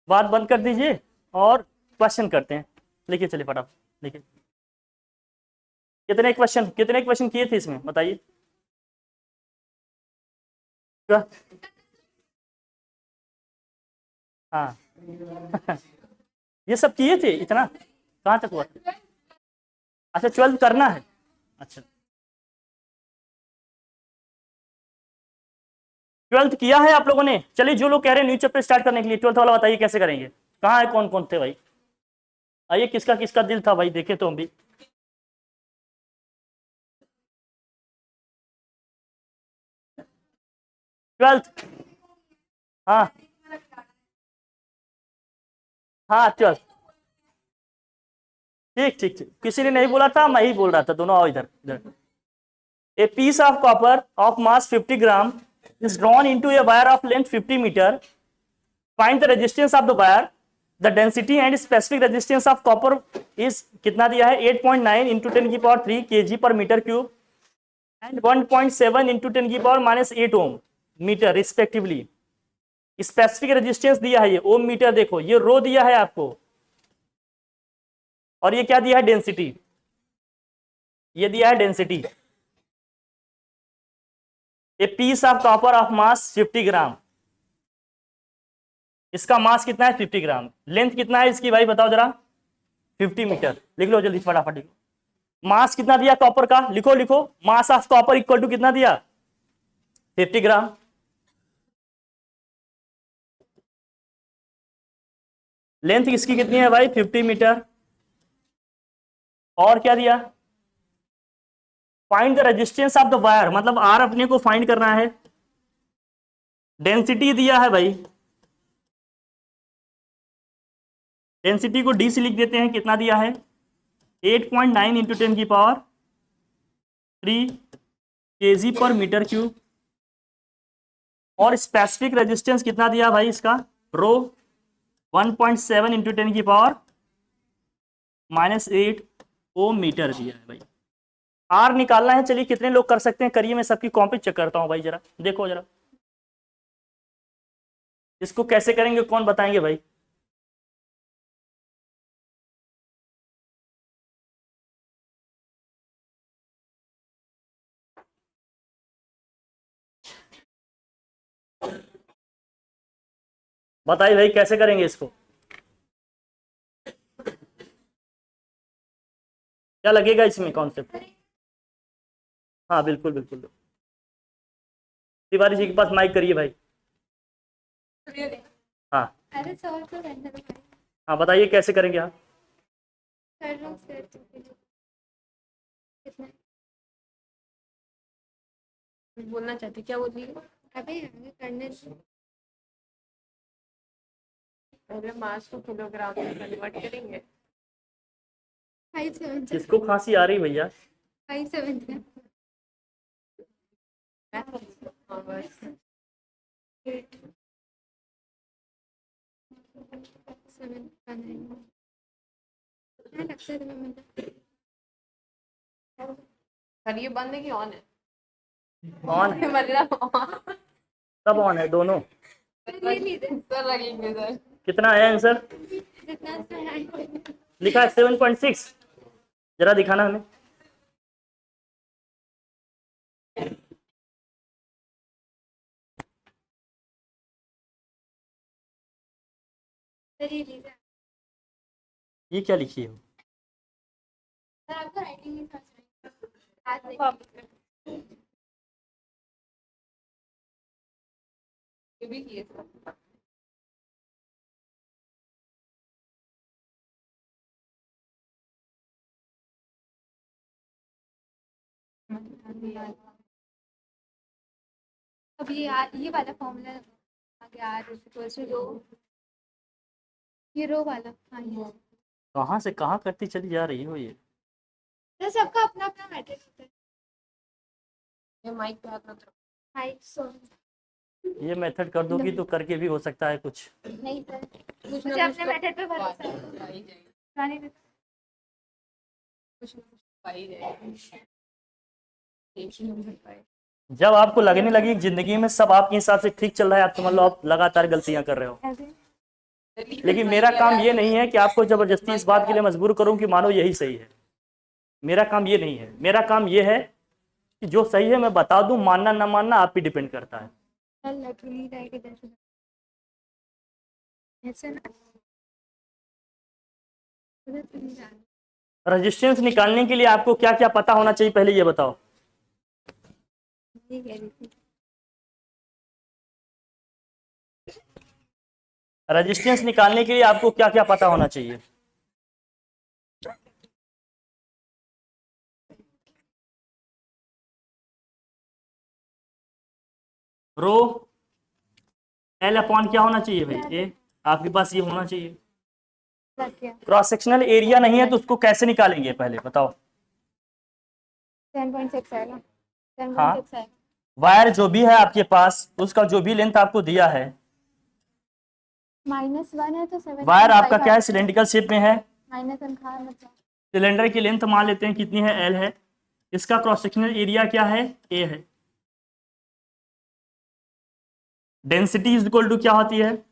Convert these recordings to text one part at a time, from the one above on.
बात बंद कर दीजिए और क्वेश्चन करते हैं। लिखिए, चलिए फटाफट लिखिए। कितने क्वेश्चन किए थे इसमें बताइए। क्या? हाँ ये सब किए थे इतना, कहाँ तक हुआ? अच्छा 12th करना है। अच्छा 12th किया है आप लोगों ने? चलिए जो लोग कह रहे हैं न्यू चैप्टर स्टार्ट करने के लिए 12th वाला बताइए कैसे करेंगे। कहाँ है, कौन कौन थे भाई? आइए, किसका किसका दिल था भाई, देखे तो हम भी। 12th। हाँ हाँ 12th। ठीक ठीक ठीक, किसी ने नहीं बोला था, मैं ही बोल रहा था। दोनों आओ इधर इधर। A piece of copper of mass 50 gram is drawn into a wire of length 50 meter. Find the resistance of the wire. The density and specific resistance of copper is कितना दिया है? 8.9 into 10 की power 3 kg per meter cube and 1.7 into 10 की power -8 ohm metre respectively. Specific resistance दिया है ये ओम metre, देखो ये रो दिया है आपको, और ये क्या दिया है? डेंसिटी। ये दिया है density. A piece of copper of mass 50 gram, इसका मास कितना है? 50 ग्राम। लेंथ कितना है इसकी भाई बताओ जरा? 50 मीटर। लिख लो जल्दी फटाफट लिखो। मास कितना दिया कॉपर का? लिखो लिखो, mass of copper equal to कितना दिया? 50 ग्राम। लेंथ इसकी कितनी है भाई? 50 मीटर। और क्या दिया? Find the resistance of the wire, मतलब आर अपने को फाइंड करना है। डेंसिटी दिया है भाई, डेंसिटी को डी से लिख देते हैं। कितना दिया है? 8.9 इंटू 10 की पावर 3 kg पर मीटर क्यूब। और स्पेसिफिक रेजिस्टेंस कितना दिया भाई इसका? रो 1.7 इंटू 10 की पावर -8 ओम मीटर दिया है भाई। आर निकालना है। चलिए कितने लोग कर सकते हैं करिए, मैं सबकी कॉपी चेक करता हूँ भाई, जरा देखो जरा इसको कैसे करेंगे, कौन बताएंगे भाई? बताइए भाई कैसे करेंगे इसको, क्या लगेगा इसमें कॉन्सेप्ट? हाँ बिल्कुल बिल्कुल। तिवारी जी के पास माइक करिए भाई। हाँ अरे सवाल तो रहने दो भाई। हाँ बताइए कैसे करेंगे आप? कर लो फिर तो कितना बोलना चाहती क्या बोल रही हो? अबे आगे करने दो। पहले मास को किलोग्राम में कन्वर्ट करेंगे। 5-7 किसको खांसी आ रही भैया? 5-7 हाँ बस 8 7 9 अक्षर में मतलब सर ये बंद है कि ऑन है? ऑन है, मतलब ऑन। सब ऑन है दोनों। ये नहीं दे सर लगेंगे सर। कितना है आंसर? जितना से है लिखा है 7.6। जरा दिखाना हमें। सर ये लीजिए ये क्या लिखी हो? सर आपको राइटिंग नहीं समझ रही आज देखिए ये भी किए सर। अब ये वाला फॉर्मूला आगे आर इक्वल टू रो, ये रो वाला। हाँ ये कहाँ से कहाँ करती चली जा रही हो ये? सर सबका अपना अपना मैट्रिक्स होता है। ये माइक पे हाथ मत रखो। 500 ये मेथड कर दोगी तो करके भी हो सकता है कुछ। नहीं सर कुछ मुझे ना अपने मेथड पे भरोसा है। आ ही जाएगा। जाने दे। कुछ ना कुछ आ ही जाएगा। एक ही नंबर पाए। जब आपको लगने लगी जिंदगी में सब आपके हिसाब से ठीक चल रहा है, आप समझ लो आप लगातार गलतियां कर रहे हो। ऐसे लेकिन मेरा काम ये नहीं है कि आपको जबरदस्ती इस बात के लिए मजबूर करूं कि मानो यही सही है। मेरा काम ये नहीं है, मेरा काम ये है कि जो सही है मैं बता दूं, मानना ना मानना आप पे डिपेंड करता है। लटुली रहेगी जैसे ऐसे ना उधर तो नहीं जाना। रेजिस्टेंस निकालने के लिए आपको क्या क्या पता होना चाहिए, पहले ये बताओ। ठीक है दीदी। रेजिस्टेंस निकालने के लिए आपको क्या क्या पता होना चाहिए। रो एल अपॉन क्या होना चाहिए भाई, ए। आपके पास ये होना चाहिए। लग गया। क्रॉस सेक्शनल एरिया नहीं है तो उसको कैसे निकालेंगे पहले बताओ। 10.6 आएगा। हाँ, 10.6 आएगा। वायर जो भी है आपके पास उसका जो भी लेंथ आपको दिया है, -1 है तो 7. वायर आपका क्या है, सिलेंड्रिकल शेप में है। -1 खा मतलब सिलेंडर की लेंथ मान लेते हैं कितनी है, एल है। इसका क्रॉस सेक्शनल एरिया क्या है, ए है। डेंसिटी इज इक्वल टू क्या होती है,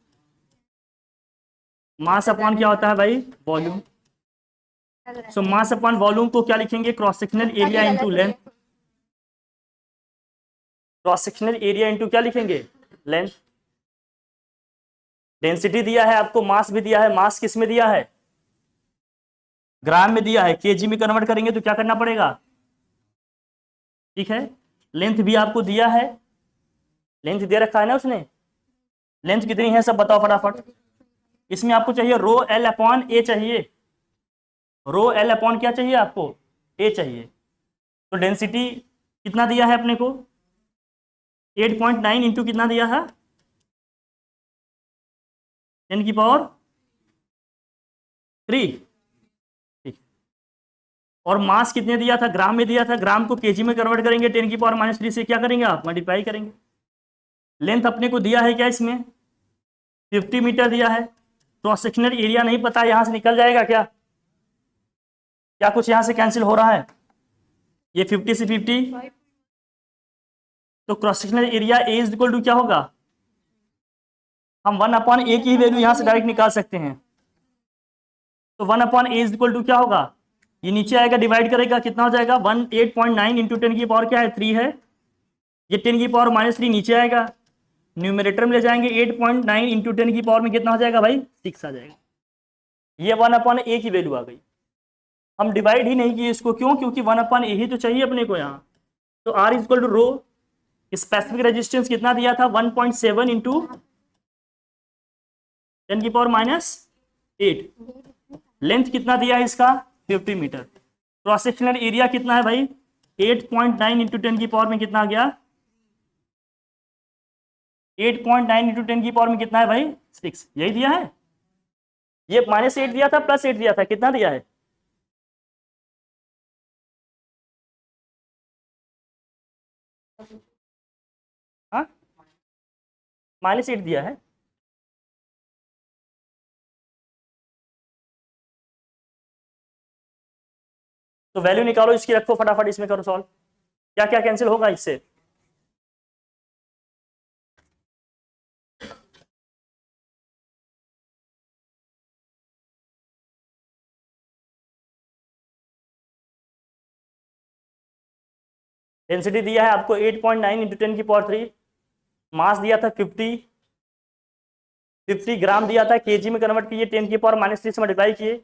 मास अपॉन क्या होता है भाई, वॉल्यूम। लग रहा है। सो मास अपॉन वॉल्यूम को क्या लिखेंगे, क्रॉस सेक्शनल एरिया गलत इंटू है। Length. Cross sectional area into क्या लिखेंगे, लेंथ। डेंसिटी दिया है आपको, मास भी दिया है। मास किस में दिया है, ग्राम में दिया है। केजी में कन्वर्ट करेंगे तो क्या करना पड़ेगा, ठीक है। लेंथ भी आपको दिया है, लेंथ दे रखा है ना उसने। लेंथ कितनी है सब बताओ फटाफट। इसमें आपको चाहिए रो एल अपॉन ए चाहिए। रो एल अपॉन क्या चाहिए आपको, ए चाहिए। तो डेंसिटी कितना दिया है अपने को, 8.9 इंटू कितना दिया है, 10⁻3। ठीक। और मास कितने दिया था, ग्राम में दिया था। ग्राम को केजी में कन्वर्ट करेंगे, 10⁻³ से क्या करेंगे आप, मल्टीप्लाई करेंगे। लेंथ अपने को दिया है क्या, इसमें 50 मीटर दिया है। क्रॉस सेक्शनल एरिया नहीं पता, यहां से निकल जाएगा क्या, क्या कुछ यहां से कैंसिल हो रहा है, ये 50 से 50। तो cross sectional area A is equal to क्या होगा, हम 1/a की वैल्यू यहां से डायरेक्ट निकाल सकते हैं। तो 1/a इज इक्वल टू क्या होगा, ये नीचे आएगा, डिवाइड करेगा, कितना हो जाएगा 8.9 इंटू 10 की पावर क्या है 3 है। ये 10 की पावर -3 नीचे आएगा, न्यूमरेटर में ले जाएंगे, 8.9 इंटू 10 की पावर में कितना हो जाएगा भाई, 6 आ जाएगा। ये 1/a की वैल्यू आ गई। हम डिवाइड ही नहीं किए इसको, क्यों, क्योंकि 1/a ही तो चाहिए अपने को यहाँ। तो R is equal to rho, specific resistance कितना दिया था 1.7 इंटू 10 की पावर -8। लेंथ कितना दिया है इसका 50 मीटर। क्रॉस सेक्शनल एरिया कितना है भाई, 8.9 इंटू 10 की पावर में कितना आ गया, 8.9 इंटू 10 की पावर में कितना है भाई 6, यही दिया है। ये -8 दिया था, +8 दिया था, कितना दिया है, हाँ -8 दिया है। तो वैल्यू निकालो इसकी, रखो फटाफट, इसमें करो सॉल्व, क्या क्या कैंसिल होगा इससे। डेंसिटी दिया है आपको 8.9 इंटू 10 की पावर 3। मास दिया था 50 ग्राम दिया था, केजी में कन्वर्ट किए, 10 की पावर -3 से मल्टीप्लाई किए।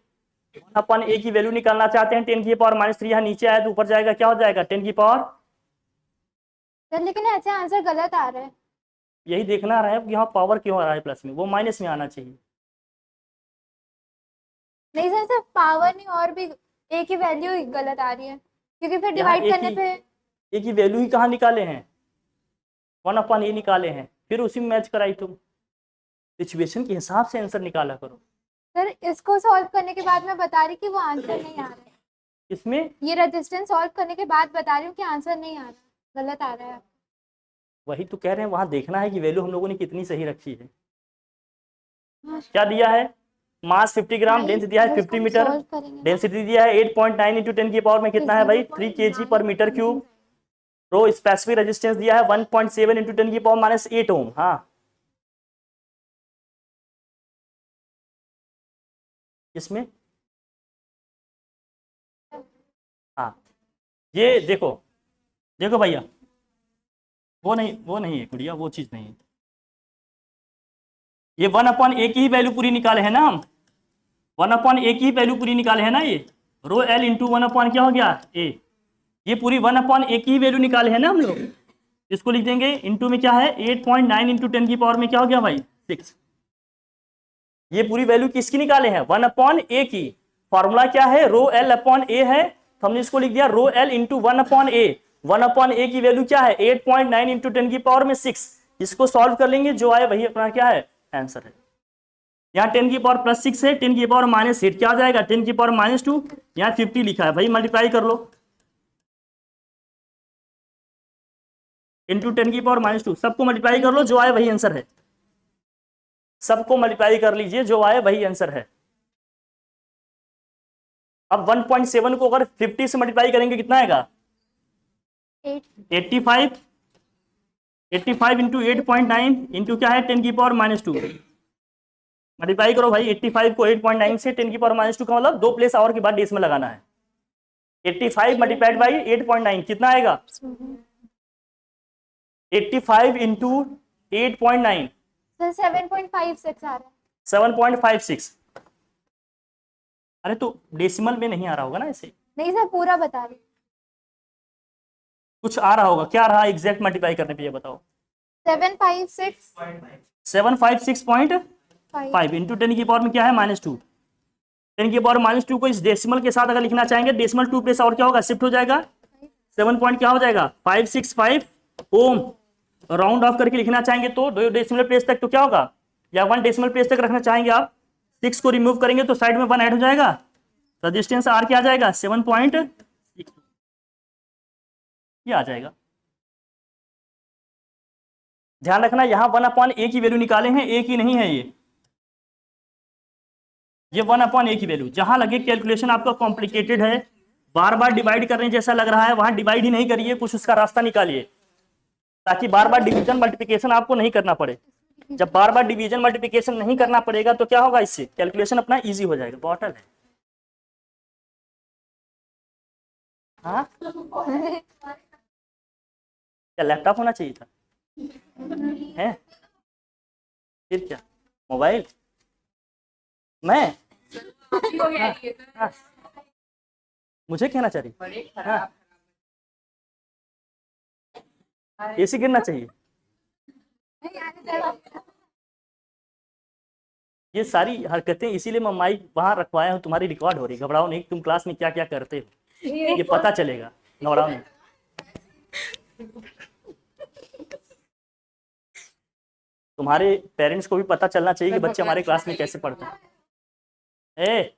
अपन ए की वैल्यू निकालना चाहते हैं, 10 की पावर -3 यहाँ नीचे आया तो ऊपर जाएगा, क्या हो जाएगा 10 की पावर। सर लेकिन ऐसे आंसर गलत आ रहा है। यही देखना रहा है कि यहाँ पावर क्यों आ रहा है प्लस में, वो माइनस में आना चाहिए। नहीं सर, सिर्फ पावर नहीं और भी ए की वैल्यू गलत आ रही है, क्योंकि फिर यहाँ डिवाइड करने पे ए की वैल्यू ही कहाँ निकाले हैं, 1/a निकाले हैं, फिर उसी में मैच कराई तुम। सिचुएशन के हिसाब से आंसर निकाला करो। सर इसको सॉल्व करने के बाद मैं बता रही कि वो आंसर नहीं आ रहा है। इसमें ये रेजिस्टेंस सॉल्व करने के बाद बता रही हूँ कि आंसर नहीं आ रहा, गलत आ रहा है। वही तो कह रहे हैं, वहां देखना है कि वैल्यू हम लोगों ने कितनी सही रखी है। हाँ, क्या दिया है, मास 50 ग्राम, लेंथ दिया है 50 मीटर, डेंसिटी दिया है 8.9 इंटू 10 की पावर में कितना है भाई 3 kg पर मीटर क्यूब। रो स्पेसिफिक रेजिस्टेंस दिया है 1.7 इंटू 10 की पावर -8 ओम। हाँ इसमें हाँ, ये देखो देखो भैया, वो नहीं है गुड़िया, वो चीज नहीं है। ये 1/a की ही वैल्यू पूरी निकाले है ना हम, 1/a की ही वैल्यू पूरी निकाले है ना, ये रो एल इंटू 1 क्या हो गया ए, ये पूरी 1/a की ही वैल्यू निकाले है ना हम लोग। इसको लिख देंगे इंटू में क्या है 8.9 इंटू 10 की पावर में क्या हो गया भाई 6। ये पूरी वैल्यू किसकी निकाले हैं 1/a की। फॉर्मूला क्या है रो एल अपॉन ए है, तो हमने इसको लिख दिया rho L into 1/a। 1/a की वैल्यू क्या है 8.9 इंटू 10 की पावर में 6। इसको सॉल्व कर लेंगे, जो आए वही अपना क्या है आंसर है। यहाँ 10 की पावर +6 है, 10 की पावर -8 क्या आ जाएगा 10 की पावर -2। यहाँ 50 लिखा है भाई, मल्टीप्लाई कर लो इंटू 10 की पावर -2, सबको मल्टीप्लाई कर लो, जो आए वही आंसर है। सबको मल्टीप्लाई कर लीजिए, जो आए वही आंसर है। अब 1.7 को अगर 50 से मल्टीप्लाई करेंगे कितना आएगा 85। 85 इंटू 8.9 इंटू क्या है 10 की पावर -2। मल्टीप्लाई करो भाई 85 को 8.9 से 10 की पावर -2 का मतलब 2 प्लेस आवर के बाद डेसिमल लगाना है। 85 मल्टीप्लाइड बाई 8.9 कितना आएगा 85 इंटू 8.9 सर 7.56 आ रहा है। 7.56। अरे तो डेसिमल में नहीं आ रहा होगा ना ऐसे, नहीं सर पूरा बता रही। कुछ आ रहा होगा, क्या रहा एग्जैक्ट मल्टीप्लाई करने पे ये बताओ। 756.5 इंटू 10 की पावर में क्या है -2। 10 की पावर -2 को इस डेसिमल के साथ अगर लिखना चाहेंगे, डेसिमल 2 प्लेस और क्या होगा शिफ्ट हो जाएगा 7 पॉइंट क्या हो जाएगा 565 ओम। राउंड ऑफ करके लिखना चाहेंगे तो 2 डेसिमल प्लेस तक तो क्या होगा, या 1 डेसिमल प्लेस तक रखना चाहेंगे आप, 6 को रिमूव करेंगे तो साइड में 1 ऐड हो जाएगा, रेजिस्टेंस आर क्या आ जाएगा 7.6 ये आ जाएगा। ध्यान रखना यहाँ 1/a की वैल्यू निकाले हैं, a की नहीं है ये 1/a की वैल्यू। जहां लगे कैलकुलेशन आपका कॉम्प्लिकेटेड है, बार बार डिवाइड करने जैसा लग रहा है, वहां डिवाइड ही नहीं करिए, कुछ उसका रास्ता निकालिए, ताकि बार बार डिवीजन मल्टीप्लिकेशन आपको नहीं करना पड़े। जब बार बार डिवीजन मल्टीप्लिकेशन नहीं करना पड़ेगा तो क्या होगा, इससे कैलकुलेशन अपना इजी हो जाएगा। बॉटल है हाँ क्या लैपटॉप होना चाहिए था है, फिर क्या मोबाइल। मैं हो गया ये तो। हाँ, मुझे कहना चाहिए बड़े हाँ, खराब एसी गिरना चाहिए। ये सारी हरकतें इसीलिए मैं माइक वहां रखवाया हूँ, तुम्हारी रिकॉर्ड हो रही, घबराओ नहीं, तुम क्लास में क्या क्या करते हो ये पता चलेगा, घबराओ नहीं। तुम्हारे पेरेंट्स को भी पता चलना चाहिए कि बच्चे हमारे क्लास में कैसे पढ़ते हैं। ए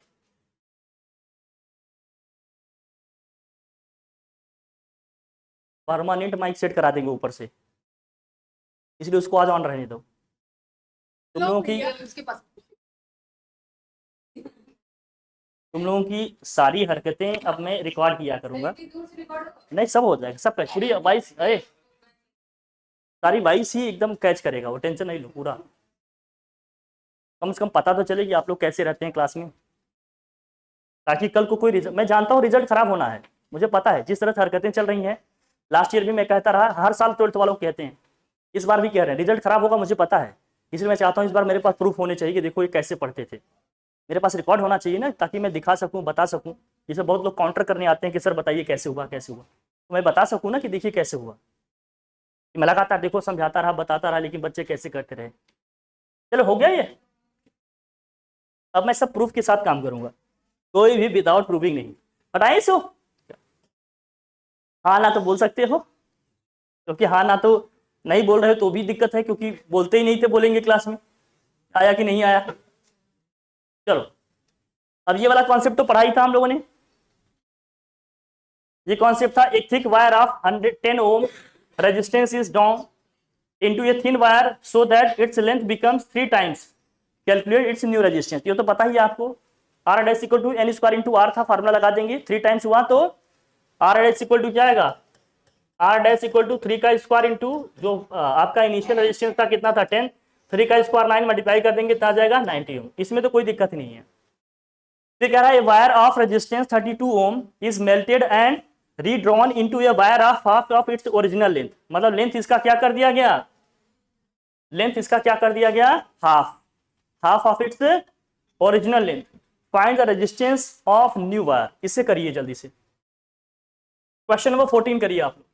परमानेंट माइक सेट करा देंगे ऊपर से, इसलिए उसको आज ऑन रहने दो। तुम लोगों की सारी हरकतें अब मैं रिकॉर्ड किया करूंगा। नहीं सब हो जाएगा, सब पूरी वॉइस, सारी वॉइस ही एकदम कैच करेगा वो, टेंशन नहीं लो। पूरा कम से कम पता तो चले कि आप लोग कैसे रहते हैं क्लास में, ताकि कल को कोई मैं जानता हूँ रिजल्ट खराब होना है, मुझे पता है जिस तरह से हरकतें चल रही हैं। लास्ट ईयर भी मैं कहता रहा, हर साल 12th वालों को कहते हैं, इस बार भी कह रहे हैं रिजल्ट खराब होगा, मुझे पता है। इसलिए मैं चाहता हूँ इस बार मेरे पास प्रूफ होने चाहिए कि देखो ये कैसे पढ़ते थे, मेरे पास रिकॉर्ड होना चाहिए ना, ताकि मैं दिखा सकूँ, बता सकूँ। जैसे बहुत लोग काउंटर करने आते हैं कि सर बताइए कैसे हुआ कैसे हुआ, तो मैं बता सकूँ ना कि देखिए कैसे हुआ। मैं लगातार देखो समझाता रहा बताता रहा, लेकिन बच्चे कैसे करते रहे। चलो हो गया ये, अब मैं सब प्रूफ के साथ काम करूंगा, कोई भी विदाउट प्रूविंग नहीं। हटाइए इसको, हाँ ना तो बोल सकते हो, क्योंकि हाँ ना तो नहीं बोल रहे हो तो भी दिक्कत है, क्योंकि बोलते ही नहीं थे, बोलेंगे क्लास में आया कि नहीं आया। चलो अब ये वाला कॉन्सेप्ट तो पढ़ा ही था हम लोगों ने। ये कॉन्सेप्ट था एक thick wire of 110 ohm resistance is down into a thin wire so that its length becomes 3 times, calculate its new resistance. ये तो पता ही है आपको, R dash equal to N square into R था, फार्मूला लगा देंगे, 3 टाइम्स हुआ तो आर डैश इक्वल टू क्या आएगा, आर डैश इक्वल टू 3 का स्क्वायर इंटू जो आपका इनिशियल रेजिस्टेंस था कितना था 10, 3 का स्क्वायर 9 मल्टीप्लाई कर देंगे तो आ जाएगा 90 ओम। इसमें तो कोई दिक्कत नहीं है। फिर कह रहा है wire of resistance 32 ohm is melted and redrawn into a wire of half of its original length, मतलब लेंथ इसका क्या कर दिया गया, लेंथ इसका क्या कर दिया गया, half of its original length. Find the resistance of new wire, इससे करिए जल्दी से। क्वेश्चन नंबर 14 करिए आप लोग,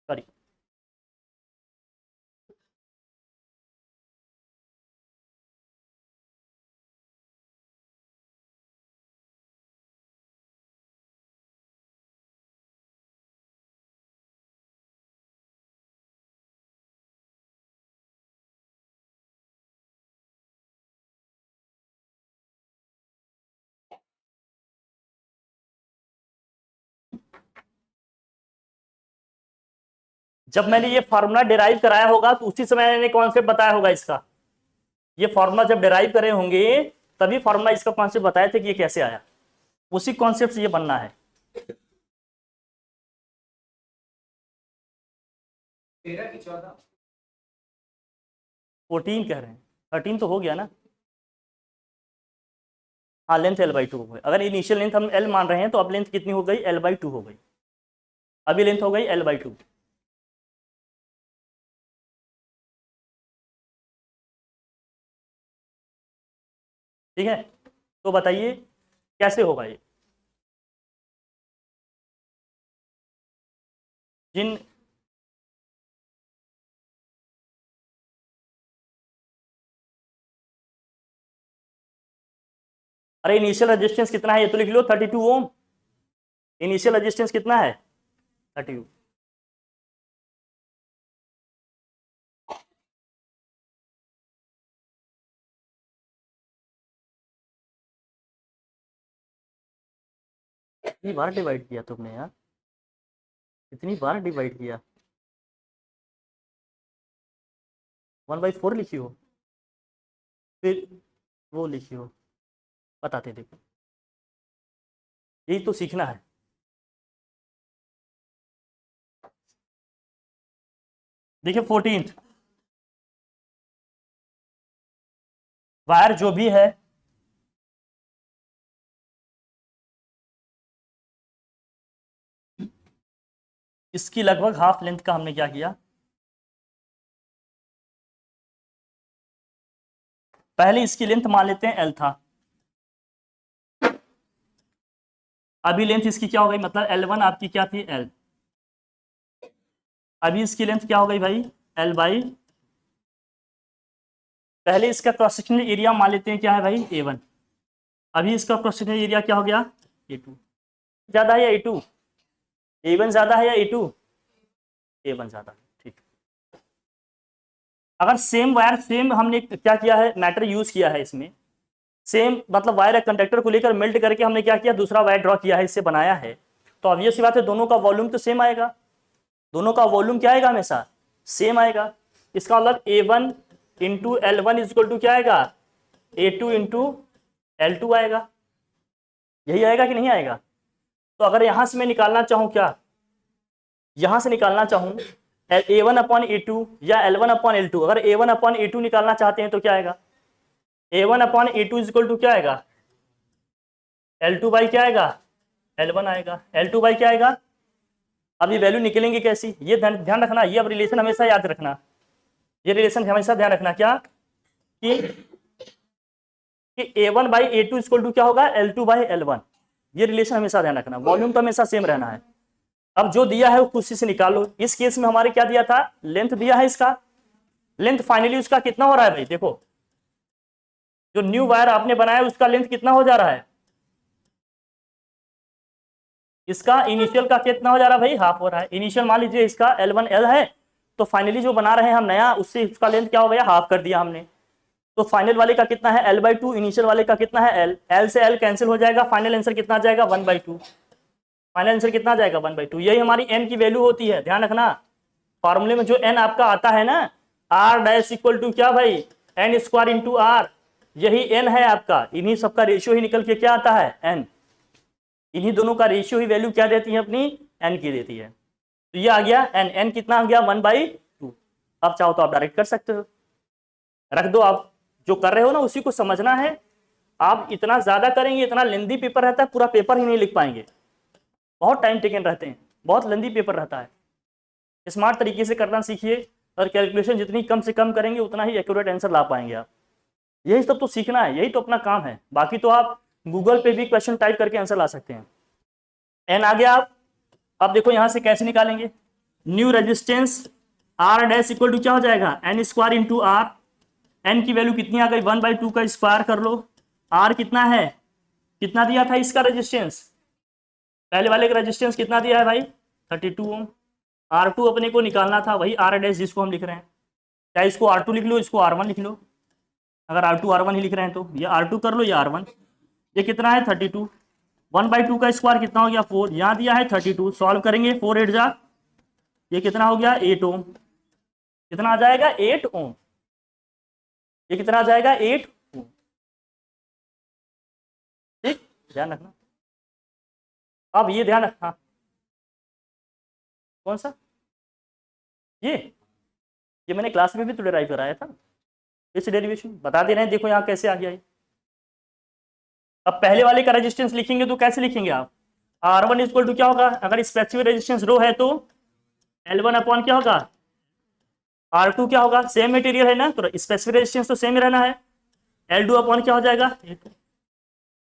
करिए। जब मैंने ये फॉर्मूला डिराइव कराया होगा तो उसी समय मैंने कॉन्सेप्ट बताया होगा इसका। ये फॉर्मूला जब डिराइव करे होंगे तभी फॉर्मूला इसका कॉन्सेप्ट बताए थे कि ये कैसे आया, उसी कॉन्सेप्ट से ये बनना है। 13 की 14 14 कह रहे हैं, 13 तो हो गया ना। हाँ लेंथ L/2 हो गई। अगर इनिशियल लेंथ हम L मान रहे हैं तो अब लेंथ कितनी हो गई, L/2 हो गई। अभी लेंथ हो गई L/2। ठीक है, तो बताइए कैसे होगा ये। जिन अरे इनिशियल रेजिस्टेंस कितना है ये तो लिख लो, 32 ओम। इनिशियल रेजिस्टेंस कितना है, 32। कितनी बार डिवाइड किया तुमने यार, कितनी बार डिवाइड किया, 1/4 लिखी हो, फिर वो लिखी हो, बताते देखो, यही तो सीखना है। देखिए 14 वायर जो भी है इसकी लगभग हाफ लेंथ का हमने क्या किया, पहले इसकी लेंथ मान लेते हैं L था, अभी लेंथ इसकी क्या हो गई, मतलब L1 आपकी क्या थी L, अभी इसकी लेंथ क्या हो गई भाई L/, पहले इसका क्रॉस सेक्शनल एरिया मान लेते हैं क्या है भाई A1, अभी इसका क्रॉस सेक्शनल एरिया क्या हो गया A2। ज्यादा है या A2, A1 ज्यादा है या A2, A1 ज्यादा है, ठीक। अगर सेम वायर, सेम हमने क्या किया है, मैटर यूज किया है इसमें, सेम मतलब वायर कंडक्टर को लेकर मेल्ट करके हमने क्या किया, दूसरा वायर ड्रॉ किया है, इससे बनाया है, तो ऑब्वियस सी बात है दोनों का वॉल्यूम तो सेम आएगा, दोनों का वॉल्यूम क्या आएगा, हमेशा सेम आएगा। इसका मतलब A1 into L1 equal to क्या आएगा, A2 इंटू L2 आएगा, यही आएगा कि नहीं आएगा। तो अगर यहां से मैं निकालना चाहूं, क्या यहां से निकालना चाहूं A1 अपॉन A2 या L1 अपॉन L2, अगर A1 अपॉन A2 निकालना चाहते हैं तो क्या आएगा, A1 upon A2 equal to क्या आएगा, L2 बाई क्या आएगा, L1 आएगा, L2 बाई क्या आएगा। अब ये वैल्यू निकलेंगे कैसी, ये ध्यान रखना, ये अब रिलेशन हमेशा याद रखना, ये रिलेशन हमेशा ध्यान रखना क्या कि A1 by A2 equal to क्या होगा, L2 बाई L1, ये रिलेशन हमेशा ध्यान रखना, वॉल्यूम तो हमेशा सेम रहना है। अब जो दिया है वो उसी से निकालो। इस केस में हमारे क्या दिया था, लेंथ दिया है, इसका लेंथ फाइनली उसका कितना हो रहा है भाई, देखो जो न्यू वायर आपने बनाया उसका लेंथ कितना हो जा रहा है, इसका इनिशियल का कितना हो जा रहा है भाई, हाफ हो रहा है। इनिशियल मान लीजिए इसका L1 L है, तो फाइनली जो बना रहे हैं हम नया, उससे उसका लेंथ क्या हो गया, हाफ कर दिया हमने। तो फाइनल वाले का कितना है L/2, इनिशियल वाले का कितना है L, L से L कैंसिल हो जाएगा, फाइनल आंसर कितना आ जाएगा 1/2, फाइनल आंसर कितना आ जाएगा 1/2। यही हमारी n की वैल्यू होती है, ध्यान रखना फॉर्मूले में जो n आपका आता है ना, r डैश इक्वल टू क्या भाई, n स्क्वायर इंटू r, यही n है आपका, इन्हीं सबका रेशियो ही निकल के क्या आता है n, इन्हीं दोनों का रेशियो ही वैल्यू क्या देती है अपनी, n की देती है। तो ये आ गया n कितना आ गया 1/2। अब चाहो तो आप डायरेक्ट कर सकते हो, रख दो, आप जो कर रहे हो ना उसी को समझना है, आप इतना ज्यादा करेंगे, इतना लेंदी पेपर रहता है, पूरा पेपर ही नहीं लिख पाएंगे, बहुत टाइम टेकन रहते हैं, बहुत लेंदी पेपर रहता है। स्मार्ट तरीके से करना सीखिए, और कैलकुलेशन जितनी कम से कम करेंगे उतना ही एक्यूरेट आंसर ला पाएंगे आप। यही सब तो सीखना है, यही तो अपना काम है। बाकी तो आप गूगल पे भी क्वेश्चन टाइप करके आंसर ला सकते हैं। एन आ गया आप। अब देखो यहाँ से कैसे निकालेंगे, new resistance R dash equal to क्या हो जाएगा, N square into R. N की वैल्यू कितनी आ गई, 1/2 का स्क्वायर कर लो। आर कितना है, कितना दिया था इसका रेजिस्टेंस, पहले वाले का रेजिस्टेंस कितना दिया है भाई, 32 ओम। R2 अपने को निकालना था, वही आर डैश जिसको हम लिख रहे हैं। चाहे इसको R2 लिख लो, इसको R1 लिख लो, अगर R2 R1 ही लिख रहे हैं तो ये R2 कर लो, ये R1। ये कितना है 32, 1/2 का स्क्वायर कितना हो गया 4, यहाँ दिया है 32, सॉल्व करेंगे 4 8 जा, ये कितना हो गया 8 ओम। कितना आ जाएगा 8 ओम, ये कितना आ जाएगा 8 ओम। ठीक, ध्यान रखना। अब ये ध्यान रखना, कौन सा, ये मैंने क्लास में भी तो डिराइव कराया था, इस डेरिवेशन बता दे रहे हैं। देखो यहाँ कैसे आ गया ये। अब पहले वाले का रेजिस्टेंस लिखेंगे तो कैसे लिखेंगे आप, R1 इक्वल टू क्या होगा, अगर स्पेसिफिक रेजिस्टेंस रो है तो L1 अपॉन क्या होगा, R2 क्या होगा, सेम मटेरियल है ना, तो स्पेसिफिक रेजिस्टेंस तो सेम ही रहना है। L2 अपॉन क्या हो जाएगा,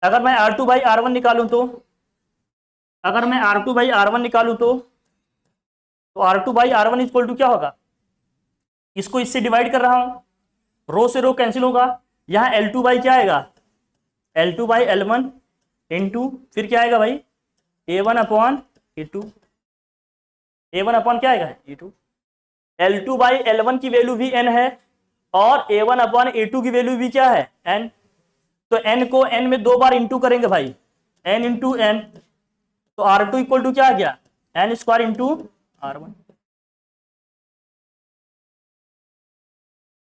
अगर मैं R2 बाई R1 निकालूं तो, अगर मैं R2 बाई R1 निकालूं तो R2 by R1 equal to क्या होगा, इसको इससे डिवाइड कर रहा हूं, रो से रो कैंसिल होगा, यहाँ L2 बाई क्या आएगा, L2 बाई L1 इंटू फिर क्या आएगा भाई, A1 upon A2, A1 upon क्या आएगा A2। L2 बाई L1 की वैल्यू भी n है, और A1 अपॉन A2 की वैल्यू भी क्या है n। तो n को n में 2 बार इंटू करेंगे भाई, n इंटू n, तो R2 इक्वल टू क्या आ गया, n स्क्वायर इंटू R1।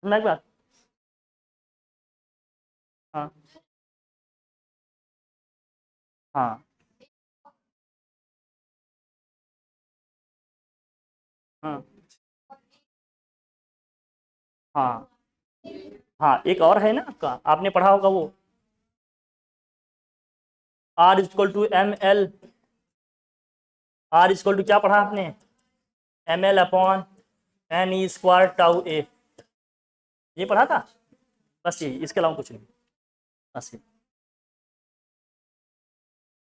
समझ बात, हाँ हाँ हाँ हाँ हाँ, एक और है ना आपका, आपने पढ़ा होगा वो, R equal to ML, R equal to क्या पढ़ा आपने, ML upon NE square tau A, ये पढ़ा था, बस यही, इसके अलावा कुछ नहीं, बस ये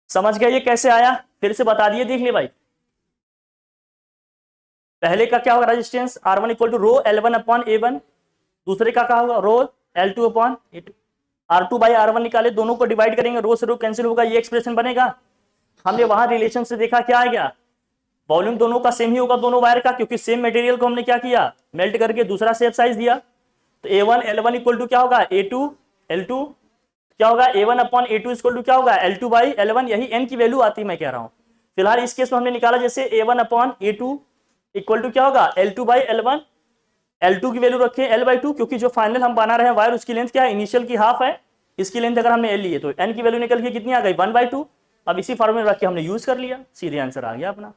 समझ गए। ये कैसे आया फिर से बता दिए, देख ले भाई। पहले का क्या होगा resistance, R1 equal to rho L1 upon A1, दूसरे का क्या होगा रो L2 upon A2। R2 by R1 निकाले, दोनों को डिवाइड करेंगे, रो से रो कैंसिल होगा, ये एक्सप्रेशन बनेगा। हमने वहां रिलेशन से देखा क्या आ गया, वॉल्यूम दोनों का सेम ही होगा, दोनों वायर का, क्योंकि सेम मटेरियल को हमने क्या किया, मेल्ट करके दूसरा शेप साइज दिया। तो A1 L1 इक्वल टू क्या होगा A2 L2, क्या होगा A1 upon A2 equal to क्या होगा L2 बाई L1, यही n की वैल्यू आती है, मैं कह रहा हूं। फिलहाल इस केस में हमने निकाला जैसे A1 upon A2 equal to क्या होगा L2 बाई L1, L2 की वैल्यू रखें L/2, क्योंकि जो फाइनल हम बना रहे हैं वायर उसकी लेंथ क्या है, इनिशियल की हाफ है, इसकी लेंथ अगर हमने L ली है तो n की वैल्यू निकल के कितनी आ गई 1/2। अब इसी फॉर्मूले रख के हमने यूज कर लिया, सीधे आंसर आ गया अपना।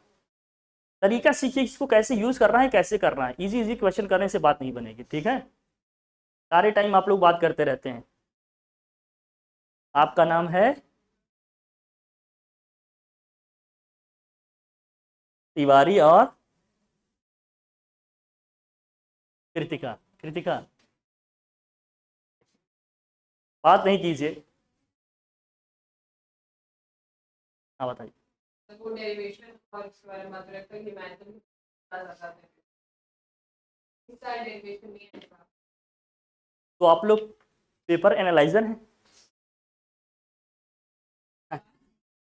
तरीका सीखिए इसको कैसे यूज करना है, कैसे करना है, इजी इजी क्वेश्चन करने से बात नहीं बनेगी, ठीक है। सारे टाइम आप लोग बात करते रहते हैं। आपका नाम है तिवारी और कृतिका, कृतिका बात नहीं कीजिए, हाँ बताइए। वो डेरिवेशन और इसके बारे में बात करते हैं कि मैं तो बता सकता हूं, इस साइड डेरिवेशन नहीं है। तो आप लोग पेपर एनालाइजर हैं,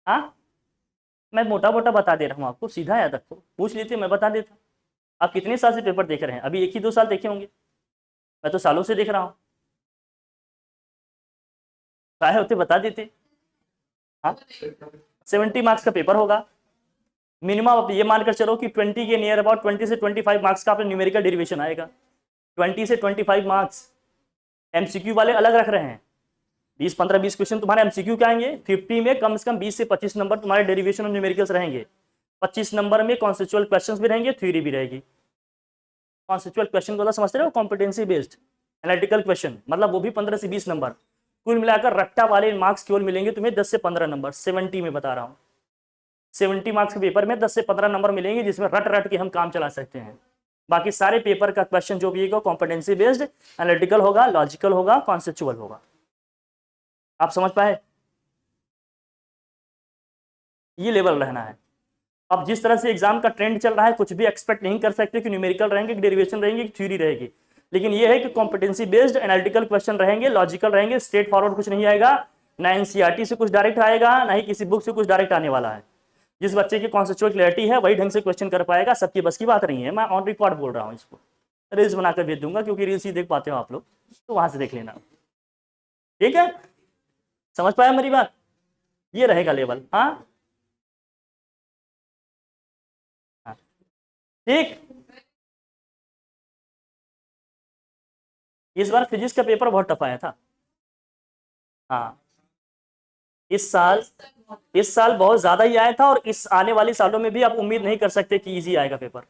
हाँ मैं मोटा मोटा बता दे रहा हूँ आपको, सीधा याद रखो, पूछ लेते मैं बता देता। आप कितने साल से पेपर देख रहे हैं, अभी 1 ही 2 साल देखे होंगे, मैं तो सालों से देख रहा हूँ, चाहे होते बता देते। हाँ 70 मार्क्स का पेपर होगा मिनिमम, आप ये मानकर चलो कि 20 के नियर अबाउट 20 से 25 मार्क्स का आपका न्यूमेरिकल डेरिवेशन आएगा, 20 से 25 मार्क्स। एमसीक्यू वाले अलग रख रहे हैं, 20 15 20 क्वेश्चन तुम्हारे एमसीक्यू के आएंगे, 50 में कम से कम 20 से 25 नंबर तुम्हारे डेरिवेशन और न्यूमेरिकल्स रहेंगे, 25 नंबर में कॉन्सेप्चुअल क्वेश्चंस भी रहेंगे, थ्योरी भी रहेगी। कॉन्सेप्चुअल क्वेश्चन को समझते रहो, कॉम्पिटेंसी बेस्ड एनालिटिकल क्वेश्चन, मतलब वो भी 15 से 20 नंबर। कुल मिलाकर रट्टा वाले मार्क्स केवल मिलेंगे तुम्हें 10 से 15 नंबर, 70 में बता रहा हूँ। 70 मार्क्स के पेपर में 10 से 15 नंबर मिलेंगे, जिसमें रट रट के हम काम चला सकते हैं। बाकी सारे पेपर का क्वेश्चन जो भी होगा कॉम्पिटेंसी बेस्ड, एनालिटिकल होगा, लॉजिकल होगा, कॉन्सेप्चुअल होगा। आप समझ पाए? ये लेवल रहना है। अब जिस तरह से एग्जाम का ट्रेंड चल रहा है, कुछ भी एक्सपेक्ट नहीं कर सकते कि न्यूमेरिकल रहेंगे, कि डेरिवेशन रहेंगे, कि थ्योरी रहेगी, लेकिन ये है कि कॉम्पिटेंसी बेस्ड एनालिटिकल क्वेश्चन रहेंगे, लॉजिकल रहेंगे, स्ट्रेट फॉरवर्ड कुछ नहीं आएगा, ना एनसीईआरटी से कुछ डायरेक्ट आएगा, ना ही किसी बुक से कुछ डायरेक्ट आने वाला है। जिस बच्चे की कॉन्सेप्चुअल क्लैरिटी है वही ढंग से क्वेश्चन कर पाएगा, सबकी बस की बात नहीं है। मैं ऑन रिकॉर्ड बोल रहा हूँ, इसको रील्स बनाकर भेज दूंगा, क्योंकि रील्स ही देख पाते हो आप लोग, तो वहां से देख लेना। ठीक है, समझ पाया मेरी बात? ये रहेगा लेवल। हाँ ठीक। इस बार फिजिक्स का पेपर बहुत टफ आया था। हाँ, इस साल बहुत ज्यादा ही आया था, और इस आने वाले सालों में भी आप उम्मीद नहीं कर सकते कि इजी आएगा पेपर।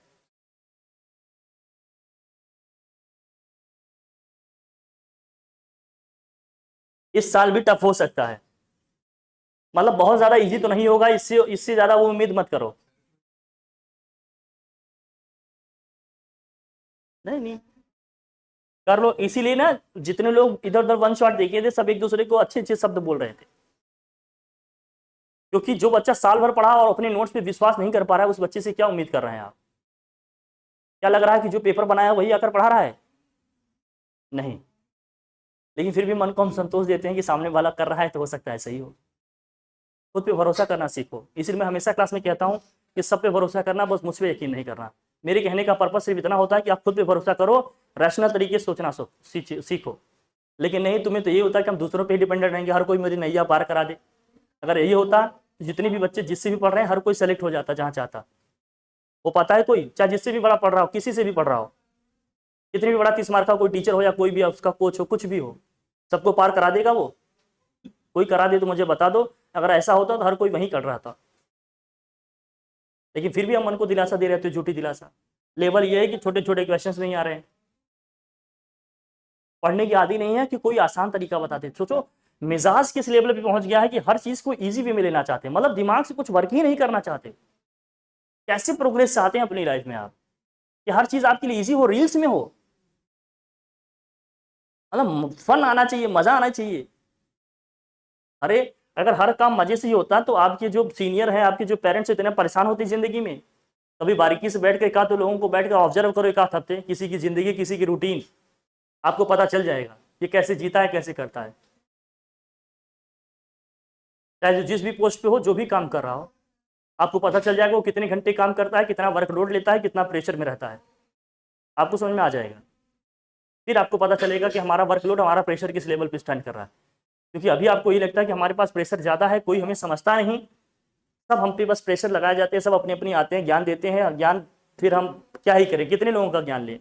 इस साल भी टफ हो सकता है, मतलब बहुत ज्यादा इजी तो नहीं होगा, इससे ज्यादा वो उम्मीद मत करो। नहीं नहीं, कर लो। इसीलिए ना जितने लोग इधर उधर वन शॉट देखे थे, सब एक दूसरे को अच्छे अच्छे शब्द बोल रहे थे, क्योंकि जो बच्चा साल भर पढ़ा और अपने नोट्स पे विश्वास नहीं कर पा रहा है, उस बच्चे से क्या उम्मीद कर रहे हैं आप? क्या लग रहा है कि जो पेपर बनाया वही आकर पढ़ा रहा है? नहीं, लेकिन फिर भी मन को हम संतोष देते हैं कि सामने वाला कर रहा है तो हो सकता है सही हो। खुद पे भरोसा करना सीखो। इसलिए मैं हमेशा क्लास में कहता हूँ कि सब पे भरोसा करना, बस मुझ पे यकीन नहीं करना। मेरे कहने का पर्पस सिर्फ इतना होता है कि आप खुद पे भरोसा करो, रैशनल तरीके से सोचना सीखो। लेकिन नहीं, तुम्हें तो ये होता है कि हम दूसरों पे ही डिपेंडेंट रहेंगे, हर कोई मेरी नैया पार करा दे। अगर यही होता तो जितने भी बच्चे जिससे भी पढ़ रहे हैं, हर कोई सेलेक्ट हो जाता जहाँ चाहता। वो पता है कोई, चाहे जिससे भी बड़ा पढ़ रहा हो, किसी से भी पढ़ रहा हो, कितनी भी बड़ा 30 मार्क का कोई टीचर हो या कोई भी उसका कोच हो, कुछ भी हो, सबको पार करा देगा वो? कोई करा दे तो मुझे बता दो। अगर ऐसा होता तो हर कोई वहीं कर रहा था। लेकिन फिर भी हम मन को दिलासा दे रहे थे, झूठी दिलासा। लेवल ये है कि छोटे छोटे क्वेश्चंस नहीं आ रहे हैं, पढ़ने की आदि नहीं है कि कोई आसान तरीका बताते। सोचो मिजाज किस लेवल पे पहुंच गया है कि हर चीज को इजी वे में लेना चाहते हैं, मतलब दिमाग से कुछ वर्क ही नहीं करना चाहते। कैसे प्रोग्रेस चाहते हैं अपनी लाइफ में आप कि हर चीज आपके लिए इजी हो, रील्स में हो, मतलब फन आना चाहिए, मजा आना चाहिए। अरे अगर हर काम मजे से ही होता तो आपके जो सीनियर है, आपके जो पेरेंट्स इतने परेशान होते जिंदगी में? कभी बारीकी से बैठ कर एक तो लोगों को बैठ कर ऑब्जर्व करो एक आध हफ्ते, किसी की जिंदगी, किसी की रूटीन, आपको पता चल जाएगा कि कैसे जीता है, कैसे करता है। चाहे जो जिस भी पोस्ट पे हो, जो भी काम कर रहा हो, आपको पता चल जाएगा वो कितने घंटे काम करता है, कितना वर्कलोड लेता है, कितना प्रेशर में रहता है, आपको समझ में आ जाएगा। फिर आपको पता चलेगा कि हमारा वर्कलोड, हमारा प्रेशर किस लेवल पे स्टैंड कर रहा है। क्योंकि अभी आपको ये लगता है कि हमारे पास प्रेशर ज़्यादा है, कोई हमें समझता नहीं, सब हम पे बस प्रेशर लगाए जाते हैं, सब अपनी अपनी आते हैं, ज्ञान देते हैं, और ज्ञान फिर हम क्या ही करें, कितने लोगों का ज्ञान लें।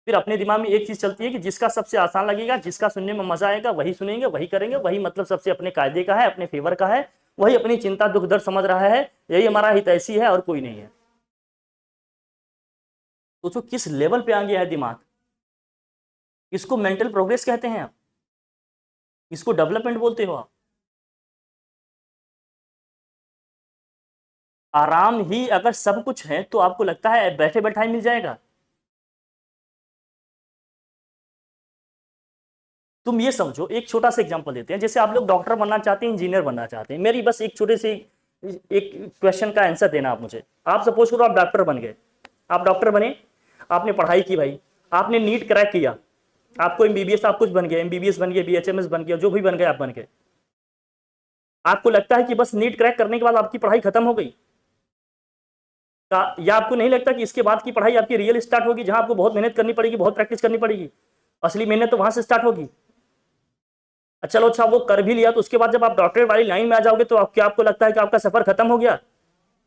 फिर अपने दिमाग में एक चीज़ चलती है कि जिसका सबसे आसान लगेगा, जिसका सुनने में मजा आएगा, वही सुनेंगे, वही करेंगे, वही मतलब सबसे अपने कायदे का है, अपने फेवर का है, वही अपनी चिंता दुख दर्द समझ रहा है, यही हमारा हितैषी है और कोई नहीं है। सोचो किस लेवल पे आ गया है दिमाग। इसको मेंटल प्रोग्रेस कहते हैं आप, इसको डेवलपमेंट बोलते हो आप। आराम ही अगर सब कुछ है तो आपको लगता है बैठे बैठाए मिल जाएगा? तुम ये समझो, एक छोटा सा एग्जांपल देते हैं। जैसे आप लोग डॉक्टर बनना चाहते हैं, इंजीनियर बनना चाहते हैं, मेरी बस एक छोटे से एक क्वेश्चन का आंसर देना आप मुझे। आप सपोज करो आप डॉक्टर बन गए, आप डॉक्टर बने, आपने पढ़ाई की भाई, आपने नीट क्रैक किया, आपको एमबीबीएस, आप कुछ बन गए, एमबीबीएस बन गए, बीएचएमएस बन गया, जो भी बन गए आप बन गए। आपको लगता है कि बस नीट क्रैक करने के बाद आपकी पढ़ाई खत्म हो गई? या आपको नहीं लगता कि इसके बाद की पढ़ाई आपकी रियल स्टार्ट होगी, जहां आपको बहुत मेहनत करनी पड़ेगी, बहुत प्रैक्टिस करनी पड़ेगी, असली मेहनत तो वहां से स्टार्ट होगी। चलो अच्छा, वो कर भी लिया तो उसके बाद जब आप डॉक्टरेट वाली लाइन में आ जाओगे तो क्या आपको लगता है कि आपका सफर खत्म हो गया?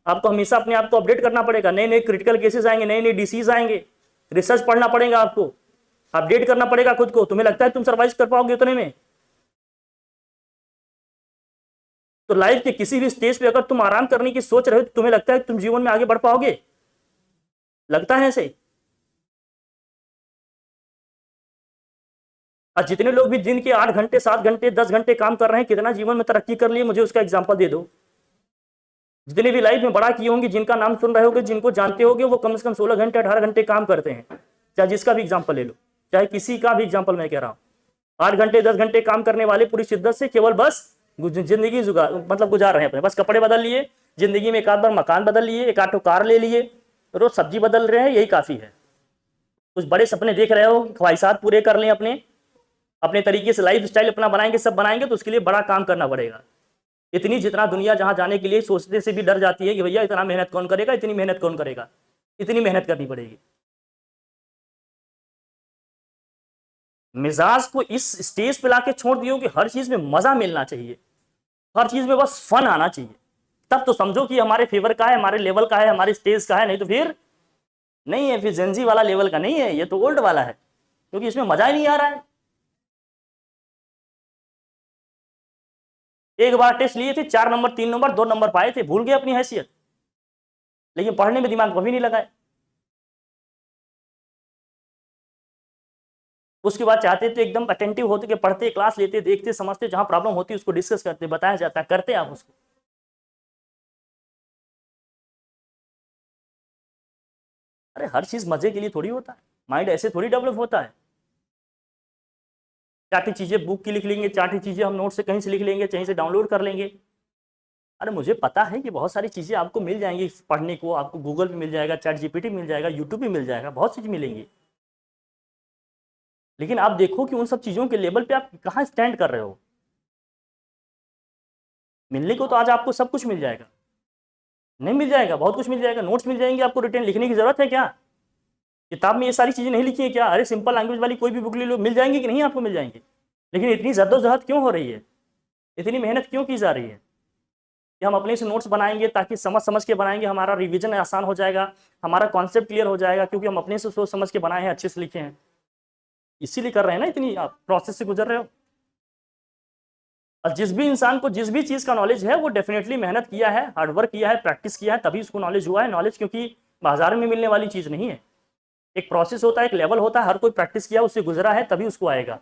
आपको हमेशा अपने आप को अपडेट करना पड़ेगा, नए नए क्रिटिकल केसेस आएंगे, नए नए डिसीज आएंगे, रिसर्च पढ़ना पड़ेगा, आपको अपडेट करना पड़ेगा खुद को। तुम्हें लगता है तुम सर्वाइव कर पाओगे उतने में? तो लाइफ के किसी भी स्टेज पे अगर तुम आराम करने की सोच रहे हो तो तुम्हें लगता है तुम जीवन में आगे बढ़ पाओगे? लगता है ऐसे? और जितने लोग भी दिन के 8 घंटे 7 घंटे 10 घंटे काम कर रहे हैं, कितना जीवन में तरक्की कर लिए, मुझे उसका एग्जाम्पल दे दो। जितने भी लाइफ में बड़ा किए होंगे, जिनका नाम सुन रहे होगे, जिनको जानते होगे, वो कम से कम 16 घंटे 18 घंटे काम करते हैं। चाहे जिसका भी एग्जाम्पल ले लो, चाहे किसी का भी एग्जाम्पल मैं कह रहा हूँ, 8 घंटे 10 घंटे काम करने वाले पूरी शिद्दत से केवल बस जिंदगी मतलब गुजार रहे हैं अपने, बस कपड़े बदल लिए, जिंदगी में एक आध बार मकान बदल लिए, एक आध कार ले लिए, रोज सब्जी बदल रहे हैं, यही काफी है। कुछ बड़े सपने देख रहे हो, ख्वाहिशात पूरे कर लें अपने अपने तरीके से, लाइफ स्टाइल अपना बनाएंगे, सब बनाएंगे, तो उसके लिए बड़ा काम करना पड़ेगा। इतनी जितना दुनिया जहां जाने के लिए सोचने से भी डर जाती है कि भैया इतना मेहनत कौन करेगा, इतनी मेहनत कौन करेगा, इतनी मेहनत करनी पड़ेगी। मिजाज को इस स्टेज पे लाके छोड़ दियो कि हर चीज में मजा मिलना चाहिए, हर चीज में बस फन आना चाहिए, तब तो समझो कि हमारे फेवर का है, हमारे लेवल का है, हमारे स्टेज का है, नहीं तो फिर नहीं है, फिर जेंजी वाला लेवल का नहीं है, ये तो ओल्ड वाला है, क्योंकि इसमें मजा ही नहीं आ रहा है। एक बार टेस्ट लिए थे, 4 नंबर 3 नंबर 2 नंबर पाए थे, भूल गए अपनी हैसियत, लेकिन पढ़ने में दिमाग कभी नहीं लगाए। उसके बाद चाहते थे एकदम अटेंटिव होते कि पढ़ते, क्लास लेते, देखते, समझते, जहां प्रॉब्लम होती उसको डिस्कस करते, बताया जाता, करते आप उसको। अरे हर चीज मजे के लिए थोड़ी होता है, माइंड ऐसे थोड़ी डेवलप होता है। चाटी चीजें बुक की लिख लेंगे, चाटी चीजें हम नोट से कहीं से लिख लेंगे, कहीं से डाउनलोड कर लेंगे। अरे मुझे पता है कि बहुत सारी चीजें आपको मिल जाएंगी पढ़ने को, आपको गूगल पे मिल जाएगा, चैट जीपीटी मिल जाएगा, यूट्यूब भी मिल जाएगा, बहुत चीज मिलेंगी। लेकिन आप देखो कि उन सब चीजों के लेवल पे आप कहाँ स्टैंड कर रहे हो। मिलने को तो आज आपको सब कुछ मिल जाएगा, नहीं मिल जाएगा, बहुत कुछ मिल जाएगा, नोट्स मिल जाएंगे आपको, रिटर्न लिखने की जरूरत है क्या? किताब में ये सारी चीजें नहीं लिखी है क्या? अरे सिंपल लैंग्वेज वाली कोई भी बुक ले लो, मिल जाएंगी कि नहीं आपको मिल जाएंगी। लेकिन इतनी जद्दोजहद क्यों हो रही है, इतनी मेहनत क्यों की जा रही है कि हम अपने से नोट्स बनाएंगे ताकि समझ समझ के बनाएंगे, हमारा रिवीजन आसान हो जाएगा, हमारा कॉन्सेप्ट क्लियर हो जाएगा, क्योंकि हम अपने से सोच समझ के बनाए हैं, अच्छे से लिखे हैं, इसीलिए कर रहे हैं ना, इतनी आप प्रोसेस से गुजर रहे हो। और जिस भी इंसान को जिस भी चीज का नॉलेज है, वो डेफिनेटली मेहनत किया है, हार्डवर्क किया है, प्रैक्टिस किया है, तभी उसको नॉलेज हुआ है। नॉलेज क्योंकि बाजार में मिलने वाली चीज नहीं है, एक प्रोसेस होता है, एक लेवल होता है, हर कोई प्रैक्टिस किया, उससे गुजरा है, तभी उसको आएगा।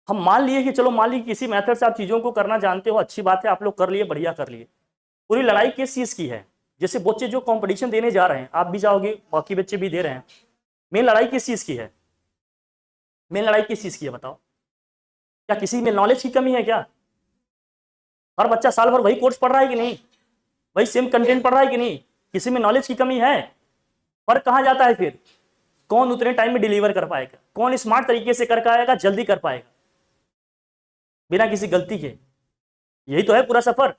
हम मान लिए कि चलो, मान लीजिए किसी मेथड से आप चीजों को करना जानते हो, अच्छी बात है, आप लोग कर लिए, बढ़िया कर लिए। पूरी लड़ाई किस चीज की है? जैसे बच्चे जो कंपटीशन देने जा रहे हैं, आप भी जाओगे, बाकी बच्चे भी दे रहे हैं, मेन लड़ाई किस चीज की है? मेन लड़ाई किस चीज की है बताओ? क्या किसी में नॉलेज की कमी है क्या? हर बच्चा साल भर वही कोर्स पढ़ रहा है कि नहीं, वही सेम कंटेंट पढ़ रहा है कि नहीं? किसी में नॉलेज की कमी है? फर्क कहाँ जाता है फिर? कौन उतने टाइम में डिलीवर कर पाएगा, कौन स्मार्ट तरीके से कर पाएगा, जल्दी कर पाएगा बिना किसी गलती के? यही तो है पूरा सफर।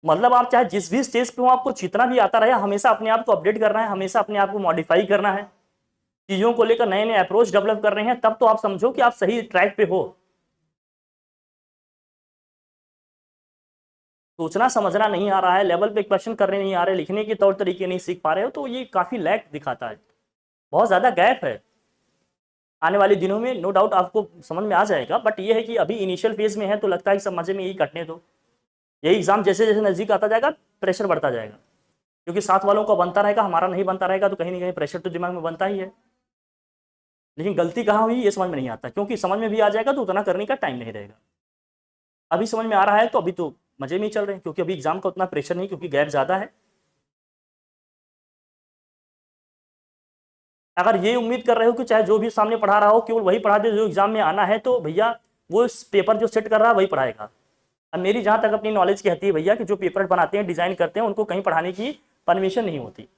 मतलब आप चाहे जिस भी स्टेज पे हो, आपको जितना भी आता रहे, हमेशा अपने आप को अपडेट करना है, हमेशा अपने आप को मॉडिफाई करना है, चीजों को लेकर नए नए अप्रोच डेवलप कर रहे हैं, तब तो आप समझो कि आप सही ट्रैक पे हो। सोचना समझना नहीं आ रहा है, लेवल पे क्वेश्चन करने नहीं आ रहे, लिखने के तौर तरीके नहीं सीख पा रहे हो, तो ये काफी लैक दिखाता है, बहुत ज्यादा गैप है। आने वाले दिनों में नो डाउट आपको समझ में आ जाएगा, बट ये है कि अभी इनिशियल फेज में है, तो लगता है कि सब मजे में यही कटने दो। यही एग्जाम जैसे जैसे नजदीक आता जाएगा, प्रेशर बढ़ता जाएगा, क्योंकि साथ वालों का बनता रहेगा, हमारा नहीं बनता रहेगा, तो कहीं ना कहीं प्रेशर तो दिमाग में बनता ही है। लेकिन गलती कहाँ हुई ये समझ में नहीं आता, क्योंकि समझ में भी आ जाएगा तो उतना करने का टाइम नहीं रहेगा। अभी समझ में आ रहा है तो अभी तो मजे में ही चल रहे हैं, क्योंकि अभी एग्जाम का उतना प्रेशर नहीं, क्योंकि गैप ज्यादा है। अगर ये उम्मीद कर रहे हो कि चाहे जो भी सामने पढ़ा रहा हो केवल वही पढ़ा दे जो एग्जाम में आना है, तो भैया वो इस पेपर जो सेट कर रहा है वही पढ़ाएगा। अब मेरी जहां तक अपनी नॉलेज कहती है भैया कि जो पेपर बनाते हैं, डिजाइन करते हैं, उनको कहीं पढ़ाने की परमिशन नहीं होती।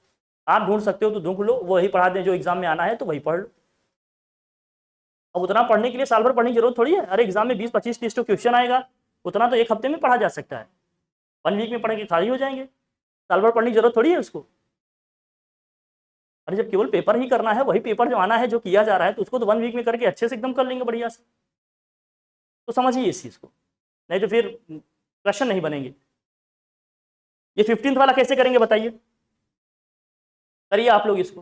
आप ढूंढ सकते हो तो ढूंढ लो, वही पढ़ा दें जो एग्जाम में आना है, तो वही पढ़ लो। अब उतना पढ़ने के लिए साल भर पढ़ने की जरूरत थोड़ी है। अरे एग्जाम में 20 25 30 क्वेश्चन आएगा, उतना तो एक हफ्ते में पढ़ा जा सकता है, 1 वीक में पढ़ के खाली हो जाएंगे। साल भर पढ़ने की जरूरत थोड़ी है उसको। अरे जब केवल पेपर ही करना है, वही पेपर जो आना है, जो किया जा रहा है, तो उसको तो 1 वीक में करके अच्छे से एकदम कर लेंगे बढ़िया से। तो समझिए इस चीज को, नहीं तो फिर क्वेश्चन नहीं बनेंगे। ये 15th वाला कैसे करेंगे बताइए? करिए आप लोग इसको,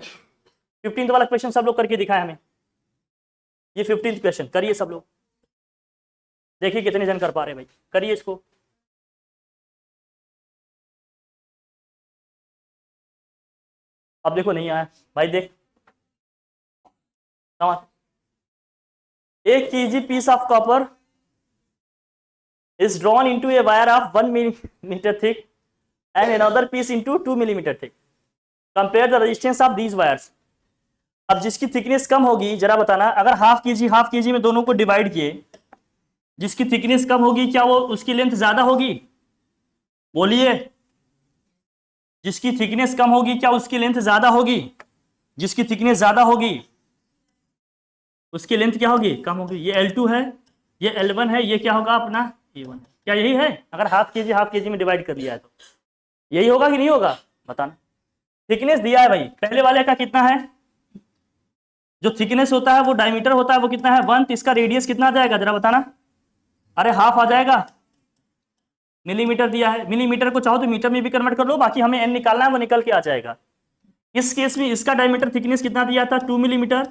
15th वाला क्वेश्चन सब लोग करके दिखाए हमें। ये 15th क्वेश्चन करिए सब लोग, देखिए कितने जन कर पा रहे भाई, करिए इसको। अब देखो नहीं आया भाई, देख समझ। 1 kg piece of copper is drawn into a wire of 1 millimeter thick and another piece into 2 millimeter thick. Compare the resistance of these wires. अब जिसकी थिकनेस कम होगी जरा बताना, अगर हाफ के जी में दोनों को डिवाइड किए, जिसकी थिकनेस कम होगी क्या वो उसकी लेंथ ज्यादा होगी? बोलिए, जिसकी थिकनेस कम होगी क्या उसकी लेंथ ज्यादा होगी? जिसकी थिकनेस ज्यादा होगी उसकी लेंथ क्या होगी? कम होगी। ये L2 है, ये L1 है, ये क्या होगा अपना A1। क्या यही है? अगर हाफ के जी में डिवाइड कर लिया है तो यही होगा कि नहीं होगा बताना। थिकनेस दिया है भाई, पहले वाले का कितना है? जो थिकनेस होता है वो डायमीटर होता है, वो कितना है 1, तो इसका रेडियस कितना आ जाएगा जरा बताना। अरे हाफ आ जाएगा। मिलीमीटर दिया है, मिलीमीटर को चाहो तो मीटर में भी कन्वर्ट कर लो, बाकी हमें एन निकालना है, वो निकल के आ जाएगा। इस केस में इसका डायमीटर थिकनेस कितना दिया था 2 मिलीमीटर,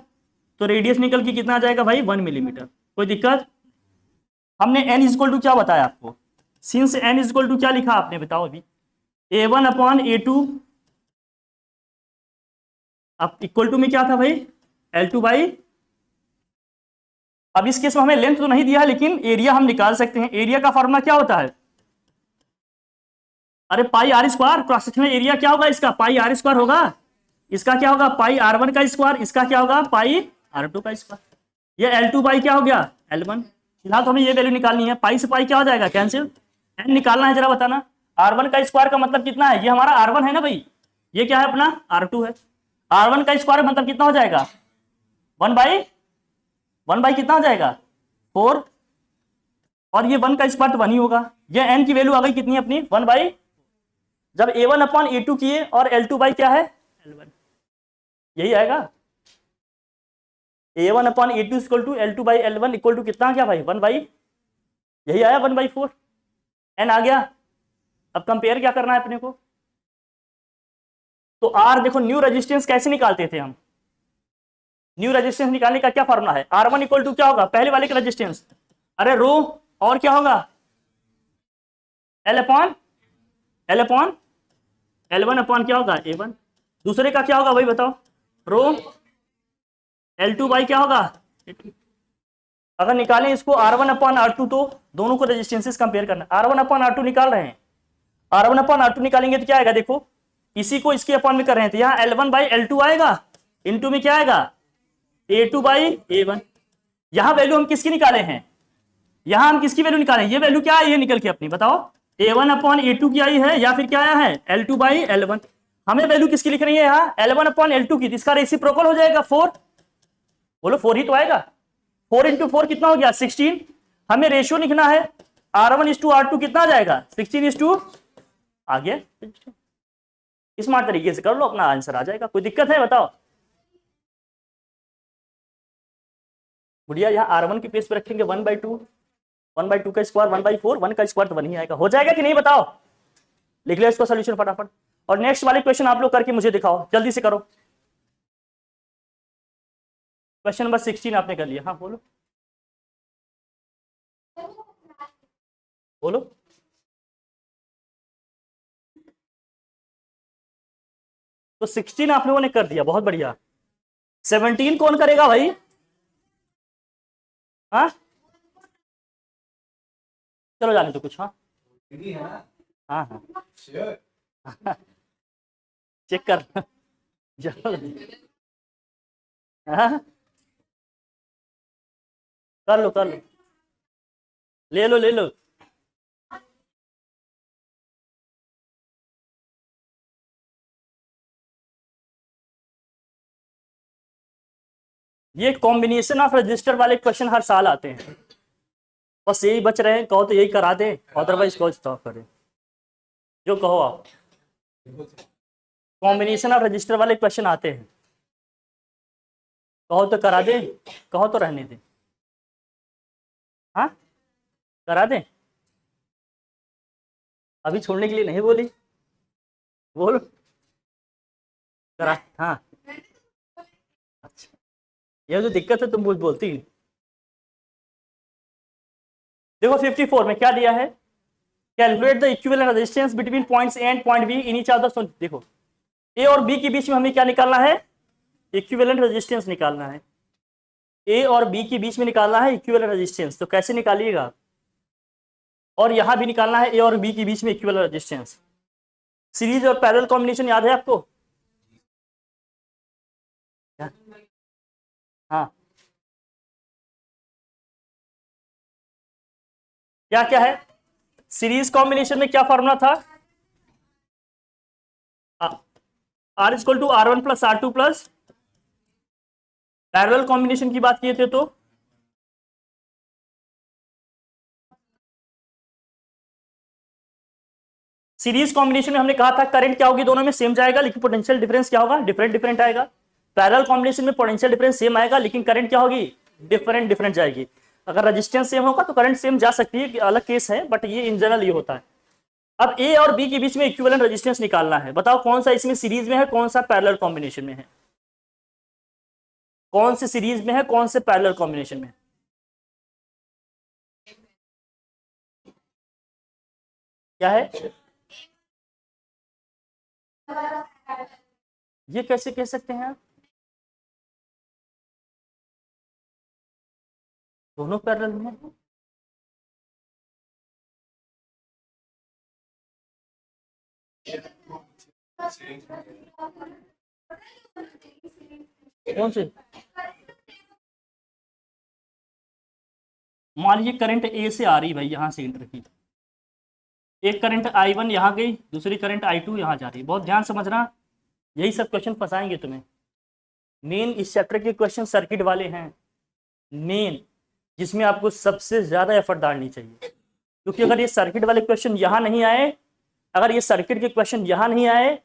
तो रेडियस निकल के कितना आ जाएगा भाई 1 मिलीमीटर। कोई दिक्कत? हमने n इक्वल टू क्या बताया आपको? सिंस n इक्वल टू क्या लिखा आपने बताओ अभी? A1 अपॉन A2, अब इक्वल टू में क्या था भाई L2 बाई। अब इस केस में हमें लेंथ तो नहीं दिया है लेकिन एरिया हम निकाल सकते हैं। एरिया का फॉर्मूला क्या होता है? अरे pi r square. Cross sectional area क्या होगा इसका? पाई आर स्क्वायर होगा। इसका क्या होगा? पाई R1 का स्क्वायर। इसका क्या होगा? पाई R2 का स्क्वायर। ये L2 बाई क्या हो गया L1। फिलहाल तो हमें ये वैल्यू निकालनी है। पाई से पाई क्या हो जाएगा? कैंसिल। n निकालना है, जरा बताना। R1 का स्क्वायर का मतलब कितना है? ये हमारा R1 है ना भाई, ये क्या है अपना R2 है। R1 का स्क्वायर मतलब कितना हो जाएगा? 1 बाई कितना हो जाएगा 4, और ये 1 का स्क्वायर तो 1 ही होगा। ये n की वैल्यू आ गई कितनी अपनी 1 बाई, जब A1 अपॉन A2 किए और L2 बाई क्या है L1, यही आएगा। A1 upon A2 equal to L2 by L1 equal to कितना क्या भाई 1 बाई, यही आया 1/4। n आ गया। अब कंपेयर क्या करना है अपने को? तो R देखो, न्यू रेजिस्टेंस कैसे निकालते थे हम? न्यू रेजिस्टेंस निकालने का क्या फॉर्मूला है? R1 इक्वल टू क्या होगा पहले वाले का रेजिस्टेंस, अरे रो, और क्या होगा L L1 अपॉन क्या होगा A1। दूसरे का क्या होगा भाई बताओ? रो L2 बाई क्या होगा। अगर निकालें इसको R1 अपॉन R2 तो दोनों को रेजिस्टेंसेस कंपेयर करना। R1 अपॉन R2 निकाल रहे हैं, R1 अपॉन R2 निकालेंगे तो क्या आएगा? देखो इसी को इसके अपॉन में कर रहे हैं तो यहाँ L1 बाई L2 आएगा, इनटू में क्या आएगा A2 बाई A1। यहां वैल्यू हम किसकी निकाले हैं? यहां हम किसकी वैल्यू निकालें? ये वैल्यू क्या आई है निकल के अपनी बताओ? A1 अपॉन A2 की आई है या फिर क्या आया है L2 बाई L1। हमें वैल्यू किसकी लिख रही है यहाँ L1 अपॉन L2 की, इसका रेसिप्रोकल हो जाएगा 4। बोलो 4 ही तो आएगा। 4 इंटू 4 कितना हो गया 16। हमें रेशियो लिखना है R1:R2 कितना आ जाएगा 16:, आ गया। स्मार्ट तरीके से कर लो, अपना आंसर आ जाएगा। कोई दिक्कत है बताओ? गुड़िया यहाँ R1 की पेज पे रखेंगे 1/2, 1/2 का स्क्वायर 1/4, 1 का स्क्वायर तो 1 ही आएगा। हो जाएगा कि नहीं बताओ? लिख लो इसको सोल्यूशन फटाफट, और नेक्स्ट वाले क्वेश्चन आप लोग करके मुझे दिखाओ, जल्दी से करो। क्वेश्चन नंबर 16 आपने कर लिया। हाँ बोलो बोलो। तो 16 आप लोगों ने कर दिया, बहुत बढ़िया। 17 कौन करेगा भाई? हाँ चलो जाने दो कुछ। हाँ है ना? हाँ हाँ श्योर। चेक कर चलो। हाँ कर लो कर लो, ले लो ले लो। ये कॉम्बिनेशन ऑफ रजिस्टर वाले क्वेश्चन हर साल आते हैं, बस यही बच रहे हैं। कहो तो यही करा दे, अदरवाइज कहो स्टॉप करें, जो कहो आप। कॉम्बिनेशन ऑफ रजिस्टर वाले क्वेश्चन आते हैं, कहो तो करा दे, कहो तो रहने दे। हाँ करा दे, अभी छोड़ने के लिए नहीं बोली, बोल करा। हाँ अच्छा, ये जो दिक्कत है तुम बोलती ही नहीं। देखो 54 में क्या दिया है, calculate the equivalent resistance between points A and point be in each of the, देखो ए और बी के बीच में हमें क्या निकालना है, इक्विवेलेंट रेजिस्टेंस निकालना है। ए और बी के बीच में निकालना है इक्विवेलेंट रेजिस्टेंस, तो कैसे निकालिएगा, और यहां भी निकालना है ए और बी के बीच में इक्विवेलेंट रेजिस्टेंस। सीरीज और पैरेलल कॉम्बिनेशन याद है आपको? हाँ, क्या क्या है, सीरीज कॉम्बिनेशन में क्या फॉर्मूला था, R equal to R one plus R two plus, parallel combination की बात किए थे तो सीरीज कॉम्बिनेशन में हमने कहा था करंट क्या होगी, दोनों में सेम जाएगा लेकिन पोटेंशियल डिफरेंस क्या होगा, डिफरेंट डिफरेंट आएगा। पैरेलल कॉम्बिनेशन में पोटेंशियल डिफरेंस सेम आएगा लेकिन करंट क्या होगी, डिफरेंट डिफरेंट जाएगी। अगर रेजिस्टेंस सेम होगा तो करंट सेम जा सकती है, अलग केस है, बट ये इन जनरल ये होता है। अब ए और बी के बीच में इक्विवेलेंट रेजिस्टेंस निकालना है, बताओ कौन सा इसमें सीरीज में है, कौन सा पैरेलल कॉम्बिनेशन में है, कौन से सीरीज में है, कौन से पैरेलल कॉम्बिनेशन में है? क्या है, ये कैसे कह सकते हैं आप, दोनों पैरेलल में है। कौन से, मान लीजिए करंट ए से आ रही भाई, यहां से इंटर की, एक करंट I1 यहां गई, दूसरी करंट I2 यहां जा रही है। बहुत ध्यान समझना, यही सब क्वेश्चन फंसाएंगे तुम्हें। मेन इस चैप्टर के क्वेश्चन सर्किट वाले हैं, मेन जिसमें आपको सबसे ज्यादा एफर्ट डालनी चाहिए, क्योंकि अगर ये सर्किट वाले क्वेश्चन यहां नहीं आए, अगर ये सर्किट के क्वेश्चन यहां नहीं आए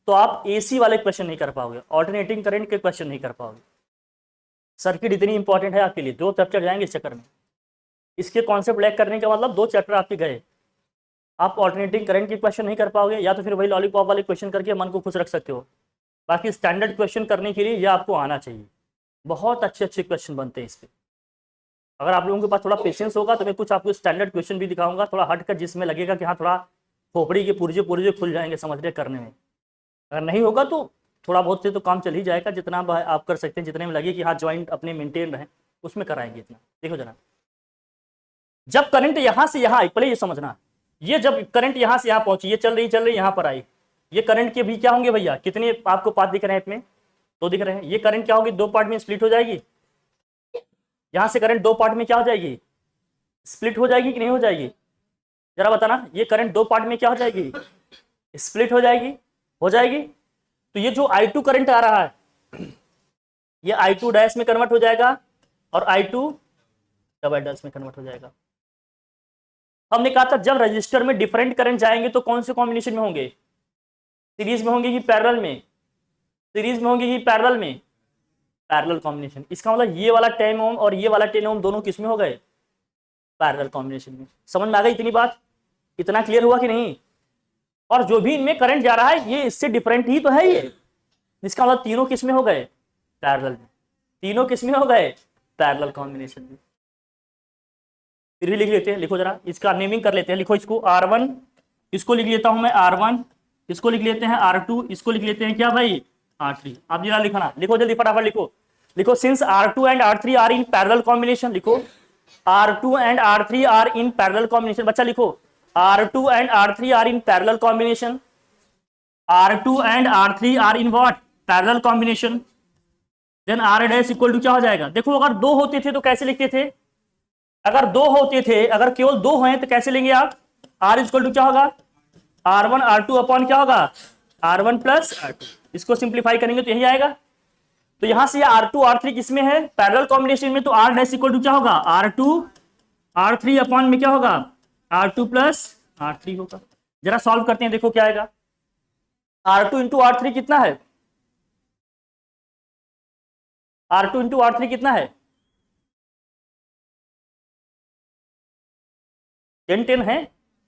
तो आप एसी वाले क्वेश्चन नहीं कर पाओगे, ऑल्टरनेटिंग करंट के क्वेश्चन नहीं कर पाओगे। सर्किट इतनी इंपॉर्टेंट है आपके लिए, 2 चैप्टर जाएंगे इस चक्कर में। इसके कॉन्सेप्ट लैक करने का मतलब 2 चैप्टर आपके गए, आप ऑल्टरनेटिंग करंट के क्वेश्चन नहीं कर पाओगे, या तो फिर वही लॉलीपॉप वाले क्वेश्चन करके मन को खुश रख सकते हो। बाकी स्टैंडर्ड क्वेश्चन करने के लिए ये आपको आना चाहिए, बहुत अच्छे अच्छे क्वेश्चन बनते हैं इस पर। अगर आप लोगों के पास थोड़ा पेशेंस होगा तो मैं कुछ आपको स्टैंडर्ड क्वेश्चन भी दिखाऊंगा, थोड़ा हटकर, जिसमें लगेगा कि हाँ थोड़ा खोपड़ी के पुर्जे पुर्जे खुल जाएंगे समझने करने में। अगर नहीं होगा तो थोड़ा बहुत से तो काम चल ही जाएगा, जितना आप कर सकते हैं, जितने में लगे कि हाँ ज्वाइंट अपने मेंटेन रहे उसमें कराएंगे इतना। देखो जरा, जब करंट यहां से यहां आई, पहले ये समझना, ये जब करंट यहां से यहां पहुंची, ये चल रही यहां पर आई, ये करंट के भी क्या होंगे भैया, कितने आपको पार्ट दिख रहे हैं इसमें, 2 दिख रहे हैं। ये करंट क्या होगी, 2 पार्ट में स्प्लिट हो जाएगी। यहां से करंट 2 पार्ट में क्या हो जाएगी, स्प्लिट हो जाएगी कि नहीं हो जाएगी, जरा बताना। ये करंट 2 पार्ट में क्या हो जाएगी, स्प्लिट हो जाएगी, हो जाएगी। तो ये जो I2 करंट आ रहा है, ये I2 डैश में कन्वर्ट हो जाएगा और I2 डबल डैश में कन्वर्ट हो जाएगा। हमने कहा था जब रजिस्टर में डिफरेंट करंट जाएंगे तो कौन से कॉम्बिनेशन में होंगे, सीरीज में होंगे कि पैरेलल में, सीरीज में होंगे कि पैरेलल में, पैरेलल कॉम्बिनेशन। इसका मतलब ये वाला 10 ओम और ये वाला 10 ओम दोनों किस में हो गए, पैरेलल कॉम्बिनेशन में। समझ में आ गई इतनी बात, इतना क्लियर हुआ कि नहीं। और जो भी इनमें करंट जा रहा है ये इससे डिफरेंट ही तो है ये, इसका मतलब तीनों किस में हो गए, पैरेलल में, तीनों किस में हो गए, पैरेलल कॉम्बिनेशन में। फिर भी लिख लेते हैं, लिखो जरा, इसका नेमिंग कर लेते हैं, लिखो इसको R1, इसको लिख लेता हूं मैं R1, इसको लिख लेते हैं R2, इसको लिख लेते हैं क्या भाई, R3। आप जरा लिखना, लिखो जल्दी फटाफट लिखो, लिखो since R2 and R3 are in parallel combination, लिखो R2 and R3 are in parallel combination. बच्चा लिखो R2 and R3 are in parallel combination, R2 and R3 are in what, parallel combination. Then R dash equal to क्या हो जाएगा, देखो अगर 2 होते थे तो कैसे लिखते थे, अगर 2 होते थे, अगर केवल 2 हैं तो कैसे लेंगे आप, R इक्वल टू क्या होगा, R1 R2 अपॉन क्या होगा, R1 प्लस R2। इसको सिंप्लीफाई करेंगे तो यही आएगा। तो यहां से R2 R3 किसमें है, पैरेलल कॉम्बिनेशन में, तो R डैश इक्वल टू क्या होगा, R2 R3 अपॉन में क्या होगा, R2 प्लस R3 होगा। जरा सॉल्व करते हैं, देखो क्या आएगा, R2 इंटू R3 कितना है, R2 इंटू R3 कितना है, 10 है,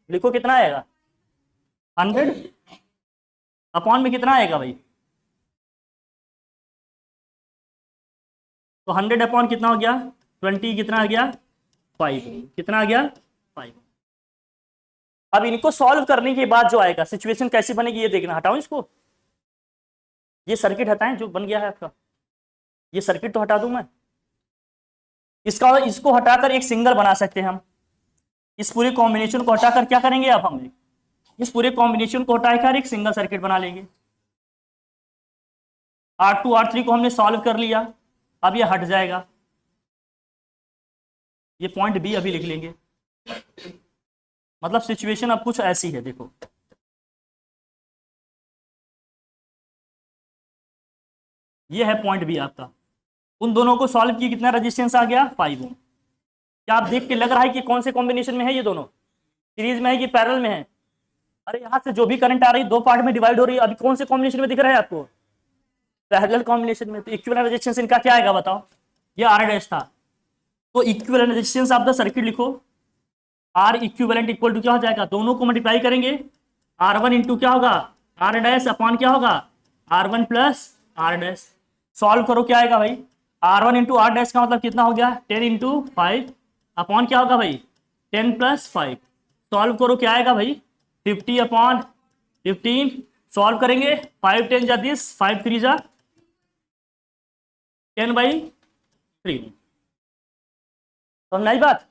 लिखो कितना आएगा, 100 अपॉन में कितना आएगा भाई, तो 100 अपॉन कितना हो गया, 20 कितना आ गया, 5, कितना आ गया 5। अब इनको सॉल्व करने के बाद जो आएगा सिचुएशन कैसी बनेगी ये देखना। हटाऊं इसको, ये सर्किट हटाएं जो बन गया है आपका, ये सर्किट तो हटा दूं मैं। इसको हटाकर एक सिंगल बना सकते हैं हम। इस पूरे कॉम्बिनेशन को हटाकर क्या करेंगे अब हम, इस पूरे कॉम्बिनेशन को हटाकर एक सिंगल सर्किट बना लेंगे। R2 R3 को हमने सॉल्व कर लिया, अब ये हट जाएगा। ये पॉइंट बी अभी लिख लेंगे। मतलब सिचुएशन अब कुछ ऐसी है, देखो ये है पॉइंट बी आपका। उन दोनों को सॉल्व किया, कितना रेजिस्टेंस आ गया 5 ओम। क्या आप देख के लग रहा है कि कौन से कॉम्बिनेशन में है, ये दोनों सीरीज में है कि पैरेलल में है? अरे यहाँ से जो भी करंट आ रही है दो पार्ट में डिवाइड हो रही है, अभी कौन से कॉम्बिनेशन में दिख रहा है आपको? पैरेलल कॉम्बिनेशन में। तो इक्विवेलेंट रेजिस्टेंस इनका क्या आएगा बताओ? ये R डैश था, तो equivalent resistance of the circuit लिखो। R इक्विवेलेंट इक्वल टू क्या हो जाएगा, दोनों को मल्टीप्लाई करेंगे, R1 इंटू क्या होगा R डैश अपॉन क्या होगा R1 plus R dash. Solve करो क्या आएगा भाई, R1 इंटू R डैश का मतलब कितना हो गया 10 इंटू 5 अपॉन क्या होगा भाई 10 प्लस 5। सॉल्व करो क्या आएगा भाई 50 अपॉन 15। सॉल्व करेंगे 5 10 जा 10, 5 3 जा 10/3। तो नई बात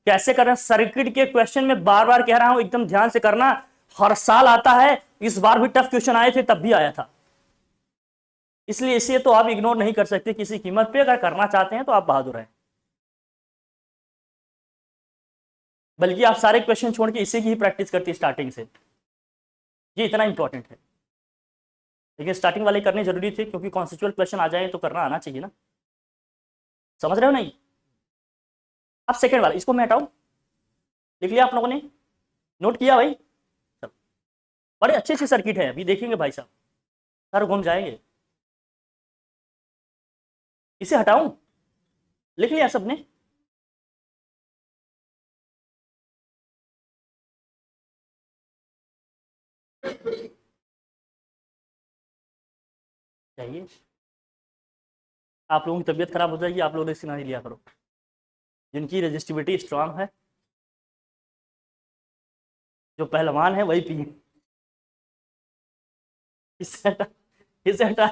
कैसे करना, सर्किट के क्वेश्चन में बार बार कह रहा हूं एकदम ध्यान से करना। हर साल आता है, इस बार भी टफ क्वेश्चन आए थे तब भी आया था, इसलिए इसे तो आप इग्नोर नहीं कर सकते किसी कीमत पे। अगर करना चाहते हैं तो आप बहादुर हैं, बल्कि आप सारे क्वेश्चन छोड़ के इसी की ही प्रैक्टिस करती है स्टार्टिंग से। ये इतना इंपॉर्टेंट है, लेकिन स्टार्टिंग वाले करने जरूरी थे क्योंकि कॉन्सेप्चुअल क्वेश्चन आ जाए तो करना आना चाहिए ना। समझ रहे हो नहीं? अब सेकंड वाला, इसको मैं हटाऊं, लिख लिया आप लोगों ने, नोट किया भाई? चलो, बड़े अच्छे से सर्किट है, अभी देखेंगे भाई साहब, सर घूम जाएंगे। इसे हटाऊं, लिख लिया सबने? चाहिए आप लोगों की तबीयत खराब हो जाएगी, आप लोग रिस्क नहीं लिया करो। जिनकी रेजिस्टिविटी स्ट्रांग है, जो पहलवान है वही पिए। इसे हटा, इसे हटा,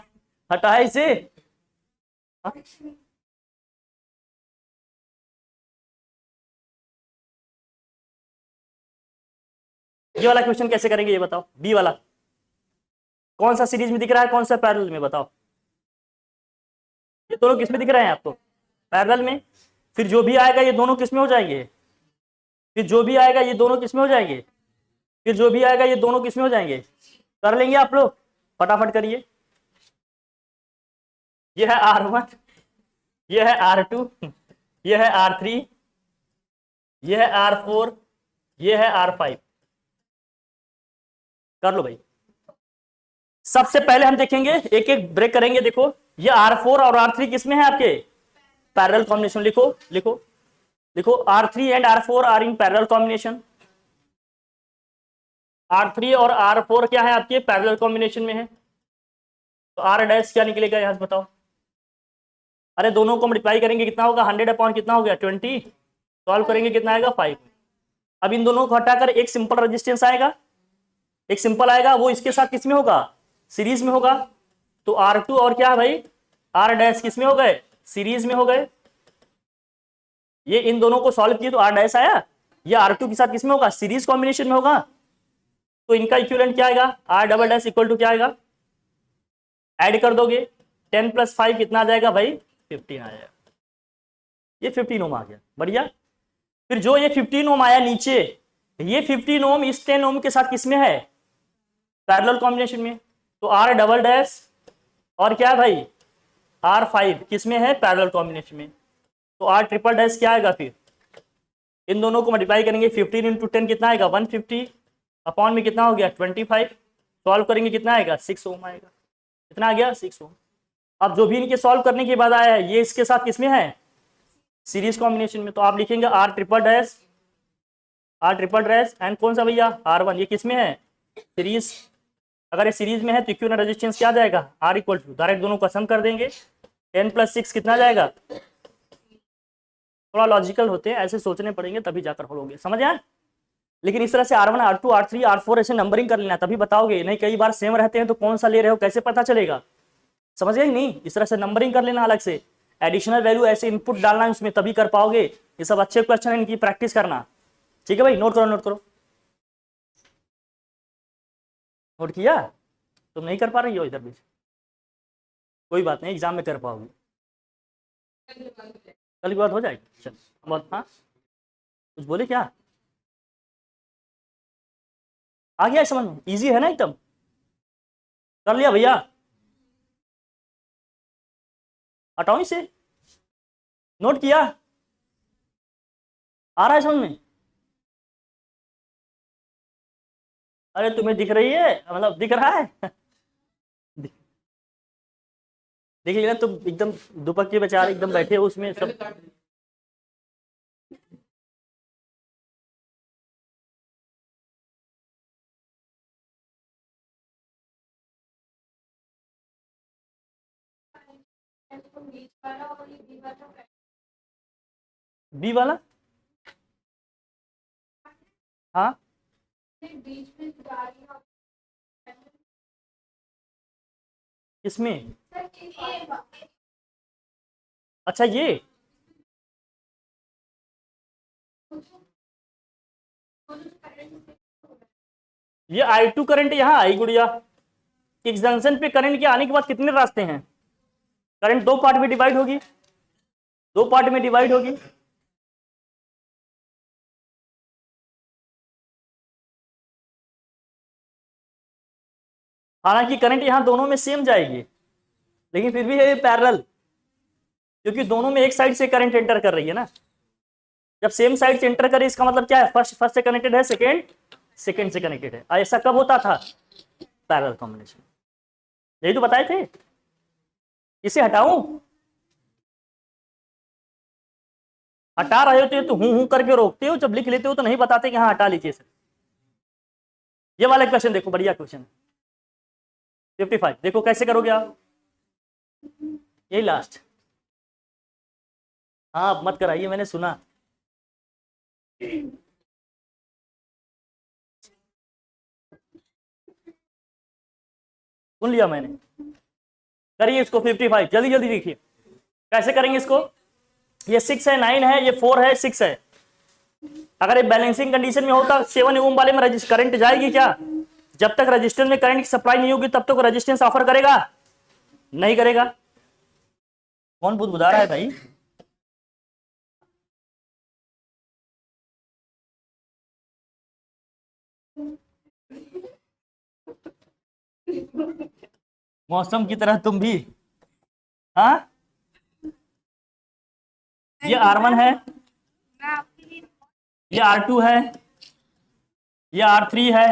हटा इसे। हाँ? ये वाला क्वेश्चन कैसे करेंगे ये बताओ, बी वाला कौन सा सीरीज में दिख रहा है, कौन सा पैरेलल में बताओ? ये दोनों किस में दिख रहे हैं आपको? पैरेलल में। फिर जो भी आएगा ये दोनों किस में हो जाएंगे? फिर जो भी आएगा ये दोनों किस में हो जाएंगे? फिर जो भी आएगा ये दोनों किस में हो जाएंगे? कर लेंगे आप लोग, फटाफट करिए। ये है R1, ये है R2, ये है R3, ये है R4, ये है R5। कर लो भाई। सबसे पहले हम देखेंगे, एक एक ब्रेक करेंगे। देखो ये R4 और R3 किसमें है आपके? Parallel combination. लिखो लिखो लिखो, R3 and R4 are in parallel combination. R3 और R4 क्या है आपके? पैरेलल कॉम्बिनेशन में है। तो R डैश क्या निकलेगा यहां से बताओ? अरे दोनों को मल्टीप्लाई करेंगे कितना होगा 100 अपॉन कितना हो गया 20। सॉल्व करेंगे कितना आएगा 5। अब इन दोनों को हटाकर एक सिंपल रेजिस्टेंस आएगा, एक सिंपल आएगा, वो इसके साथ किसमें होगा? सीरीज में होगा। तो R2 और क्या है भाई R डैश किसमें हो गए? सीरीज में हो गए। ये इन दोनों को सॉल्व किए तो R डैश आया, ये R2 के साथ किसमें होगा? सीरीज कॉम्बिनेशन में होगा। तो इनका इक्विवेलेंट क्या आएगा? R double dash equal to क्या आएगा? ऐड कर दोगे 10 प्लस 5 कितना आ जाएगा भाई 15 आ जाएगा। ये 15 ओम आ गया, बढ़िया। फिर जो ये 15 ओम आया नीचे, ये 15 ओम इस 10 ओम के साथ किसमें है? पैरेलल कॉम्बिनेशन में। तो R डबल डैश और क्या है भाई R5 किसमें है? पैरेलल कॉम्बिनेशन में। तो R ट्रिपल डैश क्या आएगा? फिर इन दोनों को मल्टीप्लाई करेंगे 15 इंटू 10 कितना आएगा 150 अपॉन में कितना हो गया 25। सॉल्व करेंगे कितना आएगा 6 ओम आएगा। कितना आ गया 6 ओम। अब जो भी इनके सॉल्व करने के बाद आया है ये इसके साथ किसमें है? सीरीज कॉम्बिनेशन में। तो आप लिखेंगे R ट्रिपल डैश एंड कौन सा भैया R1, ये किसमें है? सीरीज। अगर ये सीरीज में है तो इक्विवेलेंट रेजिस्टेंस क्या आ जाएगा? R इक्वल टू डायरेक्ट दोनों को सम कर देंगे 10 प्लस 6 कितना जाएगा थोड़ा लॉजिकल होते हैं, ऐसे सोचने पड़ेंगे तभी जाकर होगे, समझ आए। लेकिन इस तरह से R1 R2 R3 R4 ऐसे नंबरिंग कर लेना तभी बताओगे, नहीं कई बार सेम रहते हैं तो कौन सा ले रहे हो कैसे पता चलेगा, समझ गए नहीं। इस तरह से नंबरिंग कर लेना अलग से, एडिशनल वैल्यू ऐसे इनपुट डालना उसमें तभी कर पाओगे। ये सब अच्छे क्वेश्चन है, इनकी प्रैक्टिस करना, ठीक है भाई। नोट करो नोट करो। नोट किया? तुम नहीं कर पा रही हो इधर बीच, कोई बात नहीं, एग्जाम में कर पाओगे, कल की बात हो जाएगी। चल बहुत, हाँ कुछ बोले क्या? आ गया समझ में, इजी है ना एकदम, कर लिया भैया। हटाओ इसे, नोट किया, आ रहा है समझ में? अरे तुम्हें दिख रही है, मतलब दिख रहा है देखिए ना तुम एकदम दुपट्टे बेचारे एकदम बैठे हो उसमें सब। बी वाला, हाँ इसमें, अच्छा ये I2 करंट यहाँ आई गुड़िया, इस जंक्शन पे करंट के आने के बाद कितने रास्ते हैं, करंट दो पार्ट में डिवाइड होगी, दो पार्ट में डिवाइड होगी। हालांकि करंट यहाँ दोनों में सेम जाएगी, लेकिन फिर भी है पैरेलल, क्योंकि दोनों में एक साइड से करंट एंटर कर रही है ना। जब सेम साइड से एंटर करे इसका मतलब क्या है, फर्स्ट से कनेक्टेड है, सेकंड से कनेक्टेड है। ऐसा कब होता था, पैरेलल कॉम्बिनेशन, यही तो बताए थे। इसे हटाऊं, हटा रहे होते तो हूं करके रोकते हो, जब लिख लेते हो तो नहीं बताते कि हाँ हटा लीजिए सर। ये वाला क्वेश्चन देखो, बढ़िया क्वेश्चन 55, देखो कैसे करोगे आप, यही लास्ट। हाँ मत कराइए, मैंने सुना। सुन लिया मैंने, करिए इसको 55, जल्दी जल्दी देखिए कैसे करेंगे इसको। ये 6 है, 9 है, ये 4 है, 6 है। अगर ये बैलेंसिंग कंडीशन में होता 7 ओम वाले में करंट जाएगी क्या? जब तक रजिस्टर में करंट की सप्लाई नहीं होगी तब तक रेजिस्टेंस ऑफर करेगा, नहीं करेगा। कौन बुदबुदा रहा है भाई? मौसम की तरह तुम भी, हाँ ये R1 है, ये R2 है, ये R3 है,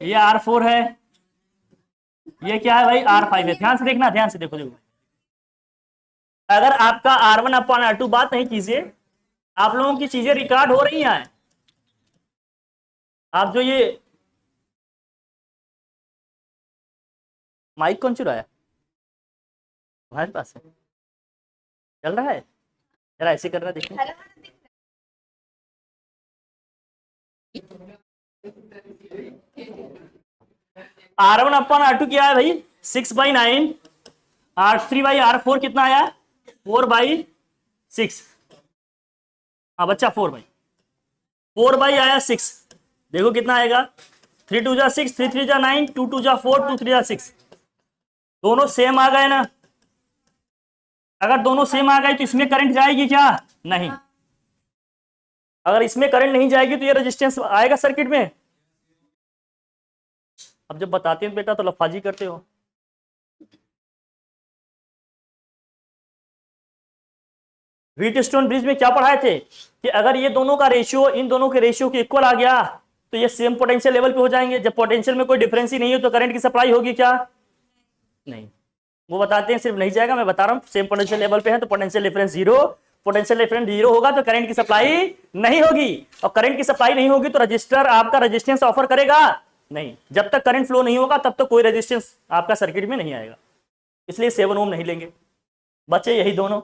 ये R4 है, ये क्या है भाई R5 है। ध्यान से देखना, ध्यान से देखो देखो, अगर आपका R1 अपॉन R2, बात नहीं कीजिए, आप लोगों की चीजें रिकॉर्ड हो रही हैं। आप जो ये माइक कौन चुराया तुम्हारे पास है, चल रहा है, जरा ऐसे कर रहा है देखिए। R1 अपॉन R2 क्या है भाई, 6/9, R3/R4 कितना आया, 4/6। हाँ बच्चा 4 बाई आया 6, देखो कितना आएगा, 3 2 जा 6, 3 3 जा 9, 2 2 जा 4, 2 3 जा 6। दोनों सेम आ गए ना। अगर दोनों सेम आ गए तो इसमें करंट जाएगी क्या, नहीं। अगर इसमें करंट नहीं जाएगी तो ये रेजिस्टेंस आएगा सर्किट में। अब जब बताते हैं बेटा तो लफाजी करते हो। व्हीटस्टोन ब्रिज में क्या पढ़ाए थे कि अगर ये दोनों का रेशियो इन दोनों के रेशियो के इक्वल आ गया तो ये सेम पोटेंशियल लेवल पे हो जाएंगे। जब पोटेंशियल में कोई डिफरेंस ही नहीं है तो करंट की सप्लाई होगी क्या, नहीं। वो बताते हैं सिर्फ नहीं जाएगा, मैं बता रहा हूँ सेम पोटेंशियल लेवल पे है तो potential difference zero, potential difference zero होगा तो करंट की सप्लाई नहीं होगी, और करंट की सप्लाई नहीं होगी तो रजिस्टर आपका रेजिस्टेंस ऑफर करेगा नहीं। जब तक करंट फ्लो नहीं होगा तब तक कोई रेजिस्टेंस आपका सर्किट में नहीं आएगा, इसलिए 7 ओम नहीं लेंगे बच्चे, यही दोनों।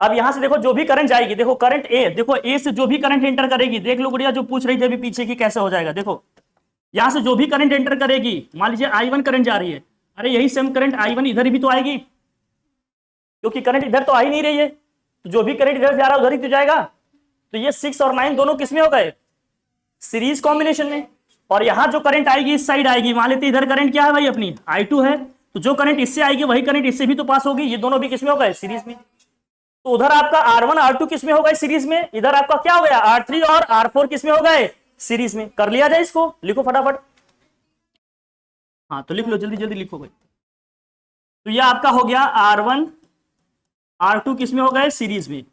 अब यहां से देखो जो भी करंट जाएगी, देखो करंट ए, देखो ए से जो भी करंट एंटर करेगी, देख लो गुड़िया जो पूछ रही थी अभी पीछे की कैसे हो जाएगा, देखो यहां से जो भी करंट एंटर करेगी, मान लीजिए I1 करंट जा रही है, अरे यही सेम करंट I1 इधर भी तो आएगी, क्योंकि करंट इधर तो आ ही नहीं रही है, तो जो भी करंट इधर जा रहा है उधर ही तो जाएगा। तो ये 6 और 9 दोनों किसमें हो गए, सीरीज कॉम्बिनेशन में। और यहां जो करंट आएगी इस साइड आएगी, मान लेते इधर करंट क्या है भाई अपनी I2 है, तो जो करंट इससे आएगी वही करंट इससे भी तो पास होगी, ये दोनों भी किसमें हो गए, सीरीज में। तो उधर आपका R1 R2 किसमें हो गए, सीरीज में, इधर आपका क्या हो गया R3 और R4 किसमें हो गए, सीरीज में। कर लिया जाए इसको, लिखो फटाफट, हाँ तो लिख लो जल्दी जल्दी लिखो भाई। तो ये आपका हो गया R1 R2 किसमें हो गए, सीरीज में।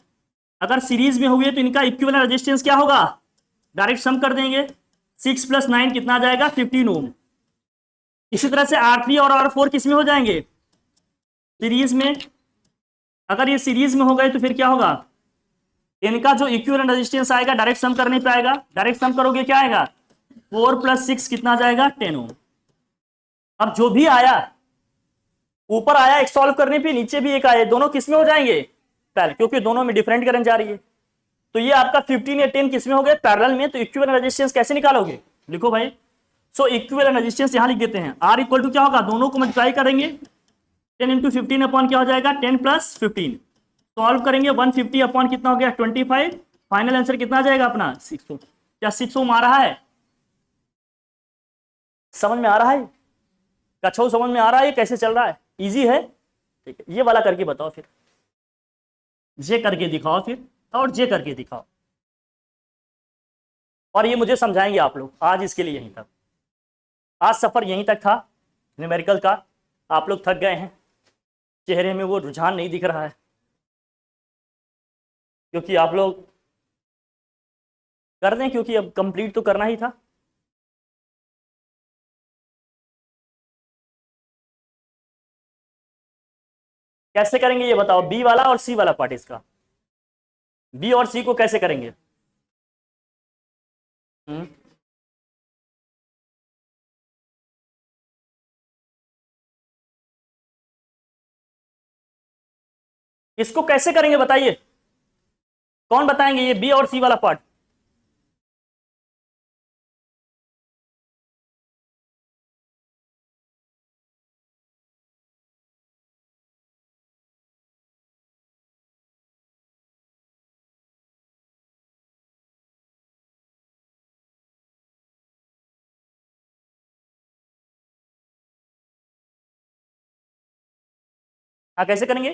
अगर सीरीज में हुए तो इनका इक्विवेलेंट रेजिस्टेंस क्या होगा, डायरेक्ट सम कर देंगे, 6 + 9 कितना जाएगा, 15 ओम। इसी तरह से R3 और R4 किसमें हो जाएंगे, सीरीज में। अगर ये सीरीज में हो गए तो फिर क्या होगा, इनका जो इक्विवेलेंट रेजिस्टेंस आएगा डायरेक्ट सम कर नहीं पाएगा, डायरेक्ट सम करोगे क्या आएगा, 4 + 6 कितना जाएगा, 10 ओम। अब जो भी आया ऊपर आया एक सॉल्व करने पे, नीचे भी एक आया, दोनों किसमें हो जाएंगे, पैरेलल, क्योंकि दोनों में डिफरेंट करंट जा रही है। तो ये आपका 15 या 10 किसमें हो गए, पैरेलल में। तो इक्विवेलेंट रेजिस्टेंस कैसे निकालोगे, लिखो भाई। सो इक्विवेलेंट रेजिस्टेंस यहां लिख देते हैं, R इक्वल टू क्या होगा, दोनों को मल्टीप्लाई करेंगे, 10 × 15 अपॉन क्या हो जाएगा, 10 + 15। सॉल्व करेंगे 150 अपॉन कितना हो गया, 25। फाइनल आंसर कितना आ जाएगा अपना, 6 ओम। क्या 6 ओम आ रहा है, समझ में आ रहा है, कछो समझ में आ रहा है कैसे चल रहा है, इजी है। ठीक है, ये वाला करके बताओ फिर, जे करके दिखाओ फिर, और जे करके दिखाओ, और ये मुझे समझाएंगे आप लोग। आज इसके लिए यहीं तक, आज सफर यहीं तक था न्यूमेरिकल का। आप लोग थक गए हैं, चेहरे में वो रुझान नहीं दिख रहा है, क्योंकि आप लोग कर दें, क्योंकि अब कंप्लीट तो करना ही था। कैसे करेंगे ये बताओ, बी वाला और सी वाला पार्ट, इसका बी और सी को कैसे करेंगे। हम्म, इसको कैसे करेंगे बताइए, कौन बताएंगे ये बी और सी वाला पार्ट। हाँ कैसे करेंगे,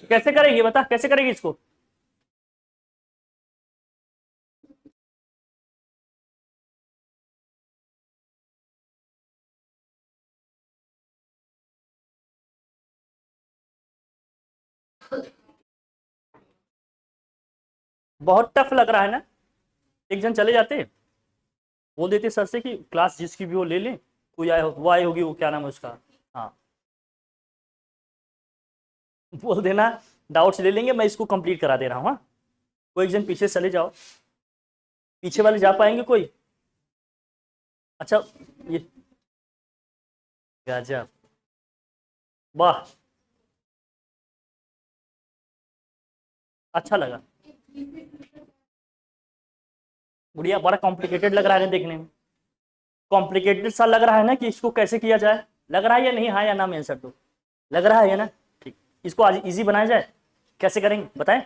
कैसे करेंगे बता, कैसे करेंगे इसको। बहुत टफ लग रहा है ना, एक जन चले जाते, बोल देते सर से कि क्लास जिसकी भी वो ले लें, कोई आए हो, वो आई होगी, वो क्या नाम है उसका, हाँ बोल देना डाउट्स ले लेंगे, मैं इसको कंप्लीट करा दे रहा हूँ। हाँ कोई एक जन पीछे चले जाओ, पीछे वाले जा पाएंगे कोई, अच्छा ये गजब, वाह अच्छा लगा, गुड़िया बड़ा कॉम्प्लिकेटेड लग रहा है देखने में, कॉम्प्लिकेटेड सा लग रहा है ना, कि इसको कैसे किया जाए, लग रहा है या नहीं, हाँ या ना में आंसर दो, लग रहा है ना, ठीक, इसको आज इजी बनाया जाए, कैसे करेंगे बताएं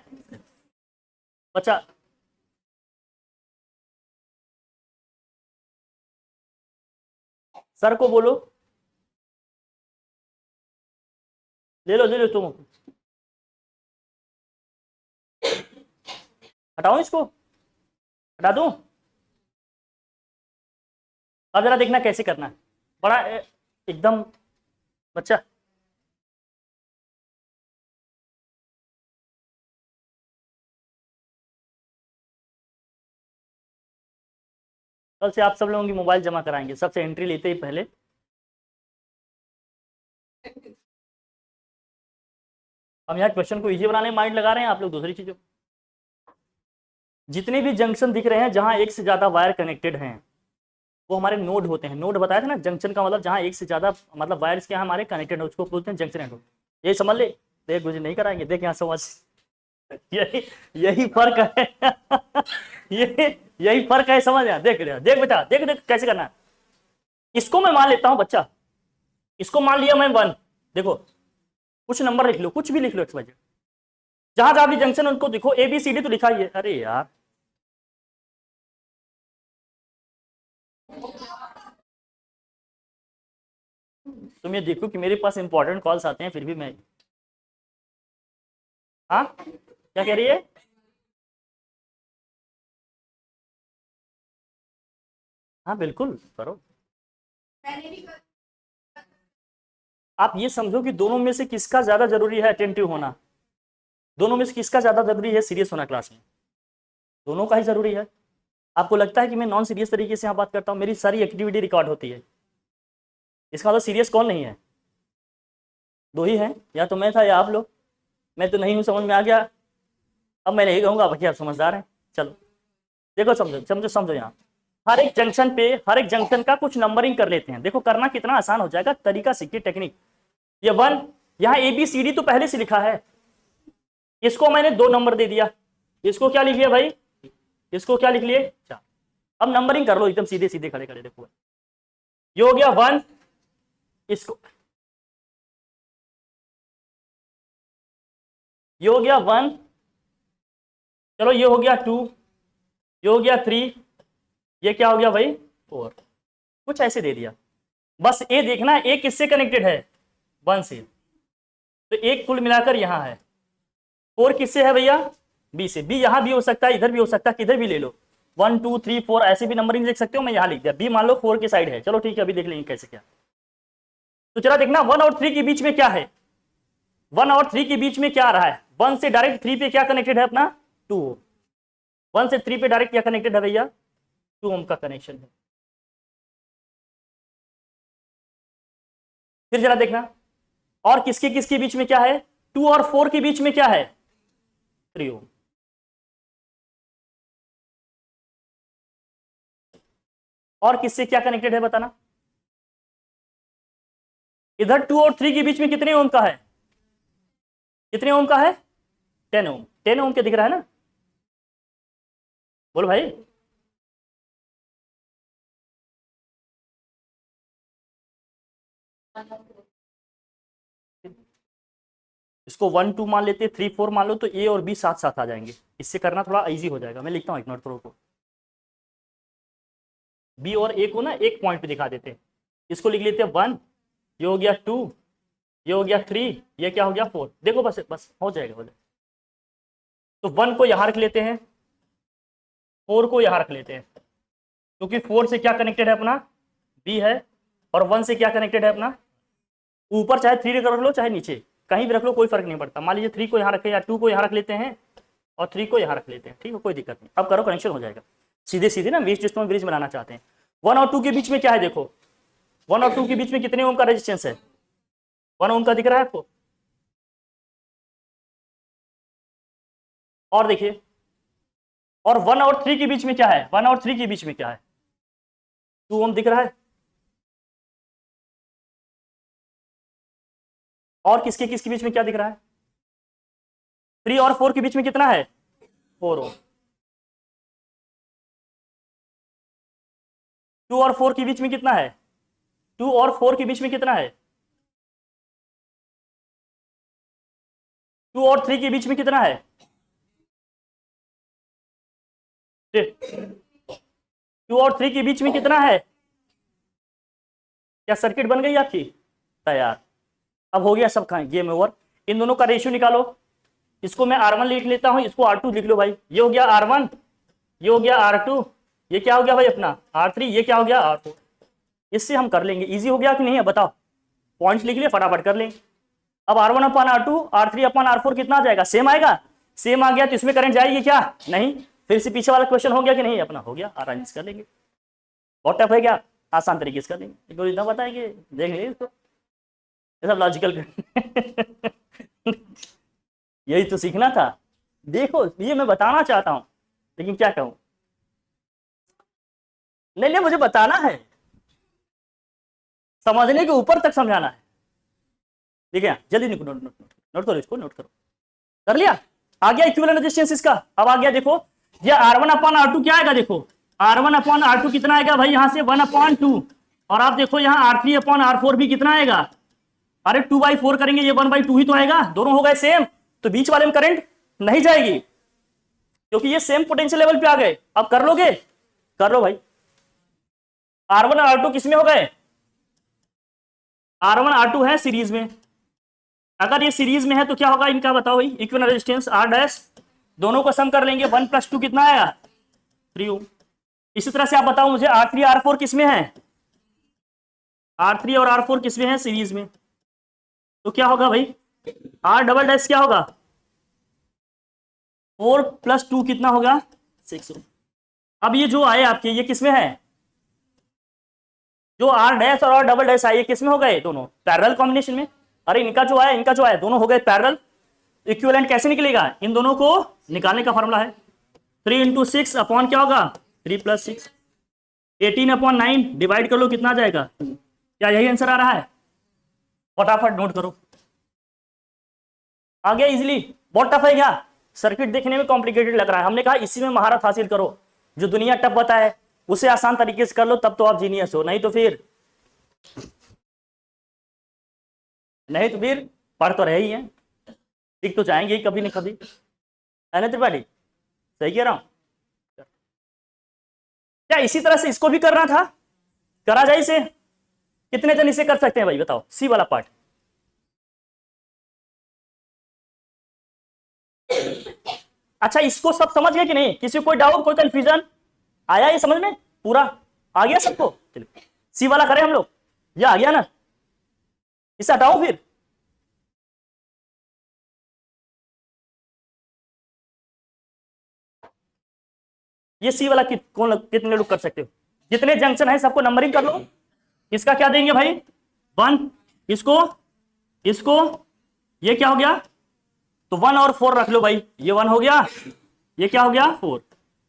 बच्चा। सर को बोलो, ले लो तुम, हटाओ इसको, हटा दूं, अब जरा देखना कैसे करना है, बड़ा एकदम बच्चा, कल से आप सब लोगों की मोबाइल जमा कराएंगे, सबसे एंट्री लेते ही पहले। हम यहाँ क्वेश्चन को इजी बनाने में माइंड लगा रहे हैं, आप लोग दूसरी चीजों। जितने भी जंक्शन दिख रहे हैं जहां एक से ज्यादा वायर कनेक्टेड हैं वो हमारे नोड होते हैं। नोड बताया था ना, जंक्शन का मतलब जहां एक से ज्यादा मतलब वायर्स के हमारे कनेक्टेड है उसको बोलते हैं जंक्शन नोड। ये समझ ले, देख मुझे नहीं कराएंगे, देख यहाँ समझ। यही यही फर्क है। यही फर्क है, समझ यार। देख देख बेटा, देख देख कैसे करना है। इसको मैं मान लेता हूं बच्चा, इसको मान लिया मैं 1। देखो कुछ नंबर लिख लो, कुछ भी लिख लो एक्स वाई जेड, जहां जहां भी जंक्शन उनको देखो, ए बी सी डी तो लिखा ही है। अरे यार तुम ये देखो कि मेरे पास इंपॉर्टेंट कॉल्स आते हैं फिर भी मैं, हाँ क्या कह रही है? हाँ बिल्कुल करो। आप ये समझो कि दोनों में से किसका ज्यादा जरूरी है अटेंटिव होना, दोनों में से किसका ज्यादा जरूरी है सीरियस होना क्लास में? दोनों का ही जरूरी है। आपको लगता है कि मैं नॉन सीरियस तरीके से यहाँ बात करता हूँ, मेरी सारी एक्टिविटी रिकॉर्ड होती है, इसका मतलब सीरियस कौन नहीं है? दो ही हैं, या तो मैं था या आप लोग। मैं तो नहीं हूँ, समझ में आ गया। अब मैं नहीं कहूँगा, बाकी आप समझदार हैं। चलो देखो, समझो समझो समझो। यहाँ हर एक जंक्शन पे, हर एक जंक्शन का कुछ नंबरिंग कर लेते हैं। देखो करना कितना आसान हो जाएगा, तरीका सीखिए, टेक्निक। ये 1, यहाँ ए बी सी डी तो पहले से लिखा है, इसको मैंने 2 नंबर दे दिया। इसको क्या लिख लिया भाई? इसको क्या लिख लिए? 4। अब नंबरिंग कर लो एकदम सीधे सीधे खड़े खड़े। देखो ये हो गया 1, इसको ये हो गया 1, चलो ये हो गया 2, ये हो गया 3, ये क्या हो गया भाई 4। कुछ ऐसे दे दिया। बस ये देखना ए किससे कनेक्टेड है? 1 से। तो एक कुल मिलाकर यहाँ है। 4 किससे है भैया? बी से। बी यहाँ भी हो सकता है, इधर भी हो सकता है, किधर भी ले लो। 1 2 3 4 ऐसे भी नंबरिंग लिख सकते हो, मैं यहाँ लिख दिया। बी मान लो 4 के साइड है। चलो ठीक है, अभी देख लेंगे कैसे क्या। तो चला देखना 1 और 3 के बीच में क्या है। 1 और 3 के बीच में क्या आ रहा है? 1 से डायरेक्ट 3 पे क्या कनेक्टेड है अपना? 2 ओम। 1 से 3 पे डायरेक्ट क्या कनेक्टेड है भैया? 2 ओम का कनेक्शन है। फिर जरा देखना और किसके किसके बीच में क्या है? 2 और 4 के बीच में क्या है? 3 ओम। और किससे क्या कनेक्टेड है बताना? इधर 2 और 3 के बीच में कितने ओम का है? कितने ओम का है? 10 ओम। 10 ओम क्या दिख रहा है ना? बोलो भाई। इसको 1 2 मान लेते, 3 4 मान लो, तो ए और बी साथ साथ आ जाएंगे। इससे करना थोड़ा इजी हो जाएगा। मैं लिखता हूँ, इग्नोर करो को। बी और ए को ना एक पॉइंट पे दिखा देते हैं। इसको लिख लेते हैं 1, ये हो गया 2, ये हो गया 3, ये क्या हो गया 4। देखो बस बस हो जाएगा, हो जाएगा। तो 1 को यहां रख लेते हैं, 4 को यहां रख लेते हैं, क्योंकि 4 से क्या कनेक्टेड है अपना? बी है। और 1 से क्या कनेक्टेड है अपना? ऊपर चाहे 3 रख लो चाहे नीचे कहीं भी रख लो, कोई फर्क नहीं पड़ता। मान लीजिए 3 को यहाँ रखें या 2 को यहाँ रख लेते हैं और 3 को यहाँ रख लेते हैं, ठीक है, कोई दिक्कत नहीं। अब करो, कनेक्शन हो जाएगा सीधे सीधे ना। बीच जिसमें ब्रिज बनाना चाहते हैं। 1 और 2 के बीच में क्या है? देखो 1 और 2 के बीच में कितने ओम का रेजिस्टेंस है? 1 ओम का दिख रहा है आपको? और देखिए, और 1 और 3 के बीच में क्या है? 1 और 3 के बीच में क्या है? 2 ओम दिख रहा है। और किसके किसके बीच में क्या दिख रहा है? 3 और 4 के बीच में कितना है? 4 ओम। 2 और 4 के बीच में कितना है? 2 और 4 के बीच में कितना है? 2 और 3 के बीच में कितना है? 2 और 3 के बीच में कितना है? क्या सर्किट बन गई आपकी तैयार? अब हो गया सब, गेम ओवर। इन दोनों का रेशियो निकालो। इसको मैं R1 लिख लेता हूं, इसको R2 लिख लो भाई। ये हो गया R1, ये हो गया R2, ये क्या हो गया भाई अपना R3, ये क्या हो गया R4। इससे हम कर लेंगे। इजी हो गया कि नहीं है बताओ? पॉइंट्स लिख लिए, फटाफट कर लेंगे। अब R1 अपन R2, R3 अपन R4 कितना आ जाएगा? सेम आएगा। सेम आ गया तो इसमें करंट जाएगी क्या? नहीं। फिर से पीछे वाला क्वेश्चन हो गया कि नहीं? अपना हो गया, आराम से कर लेंगे। बहुत टफ है क्या? आसान तरीके से कर देंगे, इनको इतना बताएंगे, देख लीजिए इसको, ये सब लॉजिकल यही तो सीखना था। देखो ये मैं बताना चाहता हूं, लेकिन क्या कहूं, नहीं नहीं मुझे बताना है, समझने के ऊपर तक समझाना है। ठीक है, जल्दी नोट नोट करो, इसको नोट करो। कर लिया? आ गया इक्विवेलेंट रेजिस्टेंस इसका। अब आ गया, देखो ये R1/R2 क्या आएगा, देखो R1/R2 कितना आएगा भाई, यहां से 1/2, और आप देखो यहाँ R3/R4 भी कितना आएगा, अरे 2/4 करेंगे, ये 1/2 ही तो आएगा, दोनों हो गए सेम, तो बीच वाले में करंट नहीं जाएगी, क्योंकि ये सेम पोटेंशियल लेवल पे आ गए। अब कर लोगे? कर लो भाई। R1 और R2 किसमें हो गए? R1 R2 है सीरीज में, अगर ये सीरीज में है तो क्या होगा इनका, बताओ भाई, इक्विवेलेंट रेजिस्टेंस R', दोनों को सम कर लेंगे, 1 + 2 कितना आया, 3 ओम। इसी तरह से आप बताओ मुझे R3 R4 किसमें है, R3 और R4 किसमें है, सीरीज में, तो क्या होगा भाई, R" क्या होगा, 4 + 2 कितना होगा, 6 ओम। अब ये जो आए आपके, ये किसमें है, जो R' और R" आए, ये किसमें हो गए, दोनों पैरेलल कॉम्बिनेशन में। अरे इनका जो आया दोनों हो गए पैरेलल। इक्विवेलेंट कैसे निकलेगा, इन दोनों को निकालने का फॉर्मूला है 3 × 6 अपॉन क्या होगा, 3 + 6, 18/9 डिवाइड कर लो, कितना आ जाएगा, क्या यही आंसर आ रहा है? फटाफट नोट करो, आ गया इजीली। बहुत टफ है क्या? सर्किट देखने में कॉम्प्लिकेटेड लग रहा है, हमने कहा इसी में महारत हासिल करो, जो दुनिया टफ बताए उसे आसान तरीके से कर लो, तब तो आप जीनियस हो, नहीं तो फिर पढ़ तो रहे ही हैं, सीख तो जाएंगे ही कभी न कभी, है ना त्रिपाठी? सही कह रहा हूं क्या? इसी तरह से इसको भी करना था, करा जाए इसे, कितने जन इसे कर सकते हैं भाई बताओ, सी वाला पार्ट। अच्छा इसको सब समझ गए कि नहीं, किसी को कोई डाउट, कोई कंफ्यूजन आया ये समझ में, पूरा आ गया सबको? चलिए सी वाला करें हम लोग, ये आ गया ना, इसे हटाओ फिर, ये सी वाला कितने लोग कर सकते हो, जितने जंक्शन है सबको नंबरिंग कर लो। इसका क्या देंगे भाई, 1, इसको ये क्या हो गया, तो 1 और 4 रख लो भाई, ये 1 हो गया, ये क्या हो गया 4,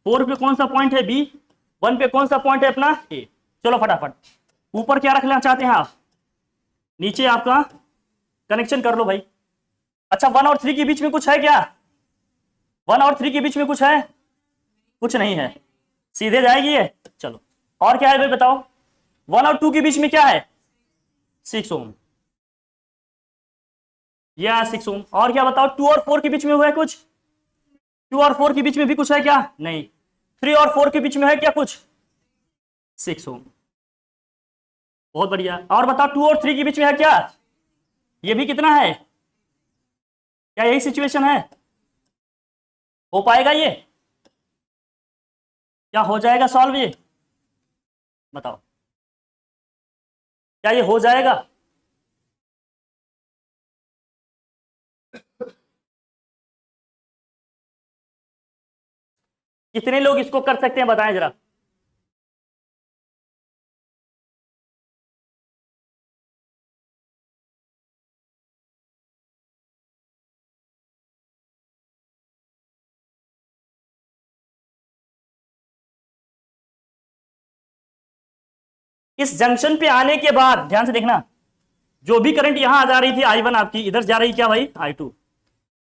4 पे कौन सा पॉइंट है B, 1 पे कौन सा पॉइंट है अपना A। चलो फटाफट ऊपर क्या रखना चाहते हैं आप, नीचे आपका कनेक्शन कर लो भाई। अच्छा 1 और 3 के बीच में कुछ है क्या, 1 और 3 के बीच में कुछ है, कुछ नहीं है, सीधे जाएगी ये। चलो और क्या है भाई बताओ, 1 और 2 के बीच में क्या है, 6 ओम, या 6 ओम। और क्या बताओ, 2 और 4 के बीच में हुआ है कुछ, 2 और 4 के बीच में भी कुछ है क्या, नहीं। 3 और 4 के बीच में है क्या कुछ, 6 ओम, बहुत बढ़िया। और बताओ 2 और 3 के बीच में है क्या, ये भी कितना है, क्या यही सिचुएशन है, हो पाएगा ये, क्या हो जाएगा सॉल्व ये, बताओ क्या ये हो जाएगा? कितने लोग इसको कर सकते हैं बताएं जरा, इस जंक्शन पे आने के बाद ध्यान से देखना, जो भी करंट यहां आ जा रही थी I1 आपकी, इधर जा रही क्या भाई I2।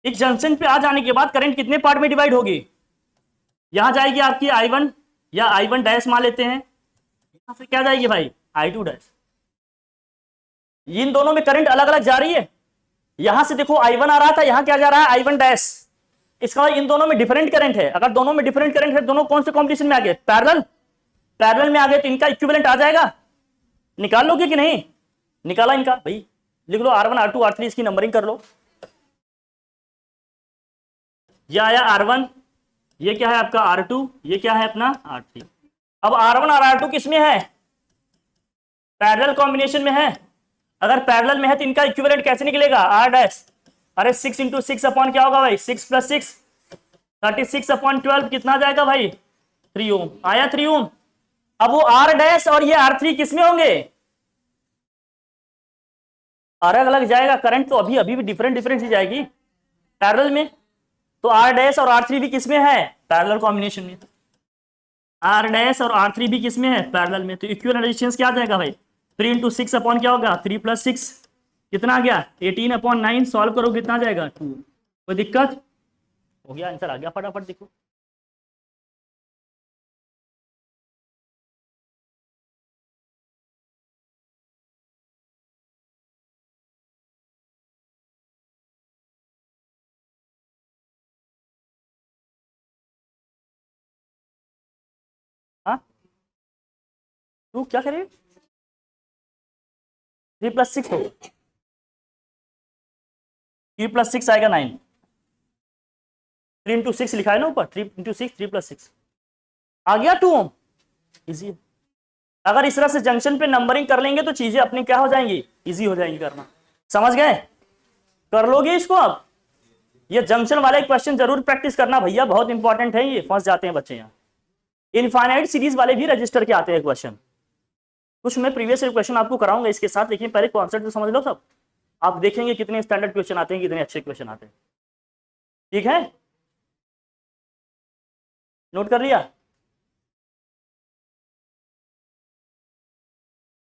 इस जंक्शन पे आ जाने के बाद करंट कितने पार्ट में डिवाइड होगी, यहां जाएगी आपकी I1 या I1 मान लेते हैं, यहां से क्या जाएगी भाई I2। इन दोनों में करंट अलग अलग जा रही है, यहां से देखो I1 आ रहा था, यहां क्या जा रहा है I1। इसका इन दोनों में डिफरेंट करंट है, अगर दोनों में डिफरेंट करंट है, दोनों कौन से कॉम्बिनेशन में आ गए, पैरेलल में आ गए, तो इनका इक्विवेलेंट आ जाएगा। निकाल लोगे कि नहीं, निकाला इनका भाई, लिख लो R1 R2 R3, इसकी नंबरिंग कर लो। ये आया R1, ये क्या है आपका R2, ये क्या है अपना R3। अब R1 और R2 किसमें है, पैरेलल कॉम्बिनेशन में है, अगर पैरेलल में है तो इनका इक्विवेलेंट कैसे निकलेगा R'। अरे 6 × 6 अपॉन क्या होगा भाई, 6 + 6 36/12 कितना जाएगा भाई, 3 ओम। आया 3 ओम, अब वो R डैश और ये R3 किसमें होंगे? अलग अलग जाएगा करंट, तो अभी अभी भी डिफरेंट डिफरेंट ही जाएगी पैरेलल में। तो R डैश और R3 भी किसमें है? पैरेलल कॉम्बिनेशन में। R डैश और R3 भी किसमें है? पैरेलल में। तो इक्विवेलेंट रेजिस्टेंस क्या आ जाएगा भाई? 3 इंटू 6 अपॉन क्या होगा? 3 प्लस 6 कितना आ गया? 18 अपॉन 9। सॉल्व करो कितना आ जाएगा? 2। कोई दिक्कत? हो गया, आंसर आ गया, फटाफट देखो। हाँ, 2 क्या करें? 3 प्लस 6 होगा, 3 प्लस 6 आएगा 9। 3 इंटू 6 लिखा है ना ऊपर, 3 इंटू 6, 3 प्लस 6 आ गया 2 ओम। इजी। अगर इस तरह से जंक्शन पे नंबरिंग कर लेंगे तो चीजें अपनी क्या हो जाएंगी? इजी हो जाएंगी करना। समझ गए? कर लोगे इसको अब? ये जंक्शन वाले क्वेश्चन जरूर प्रैक्टिस करना भैया, बहुत इंपॉर्टेंट है ये, फंस जाते हैं बच्चे यहाँ। इनफाइनाइट सीरीज वाले भी रजिस्टर के आते हैं क्वेश्चन, कुछ मैं प्रीवियस क्वेश्चन आपको कराऊंगा इसके साथ, लेकिन पहले कॉन्सेप्ट तो समझ लो सब। आप देखेंगे कितने स्टैंडर्ड क्वेश्चन आते हैं, कितने अच्छे क्वेश्चन आते हैं। ठीक है, नोट कर लिया?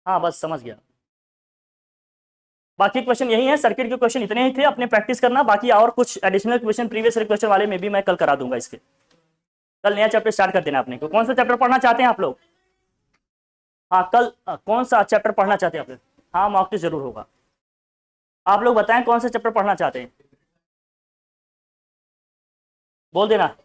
हाँ बस समझ गया। बाकी क्वेश्चन यही है, सर्किट के क्वेश्चन इतने ही थे, अपने प्रैक्टिस करना। बाकी और कुछ एडिशनल क्वेश्चन प्रीवियस क्वेश्चन वाले में भी मैं कल करा दूंगा इसके। कल नया चैप्टर स्टार्ट कर देना अपने को। कौन सा चैप्टर पढ़ना चाहते हैं आप लोग? हाँ कल कौन सा चैप्टर पढ़ना चाहते हैं आप लोग? हाँ मॉक टेस्ट जरूर होगा। आप लोग बताएं कौन सा चैप्टर पढ़ना चाहते हैं, बोल देना।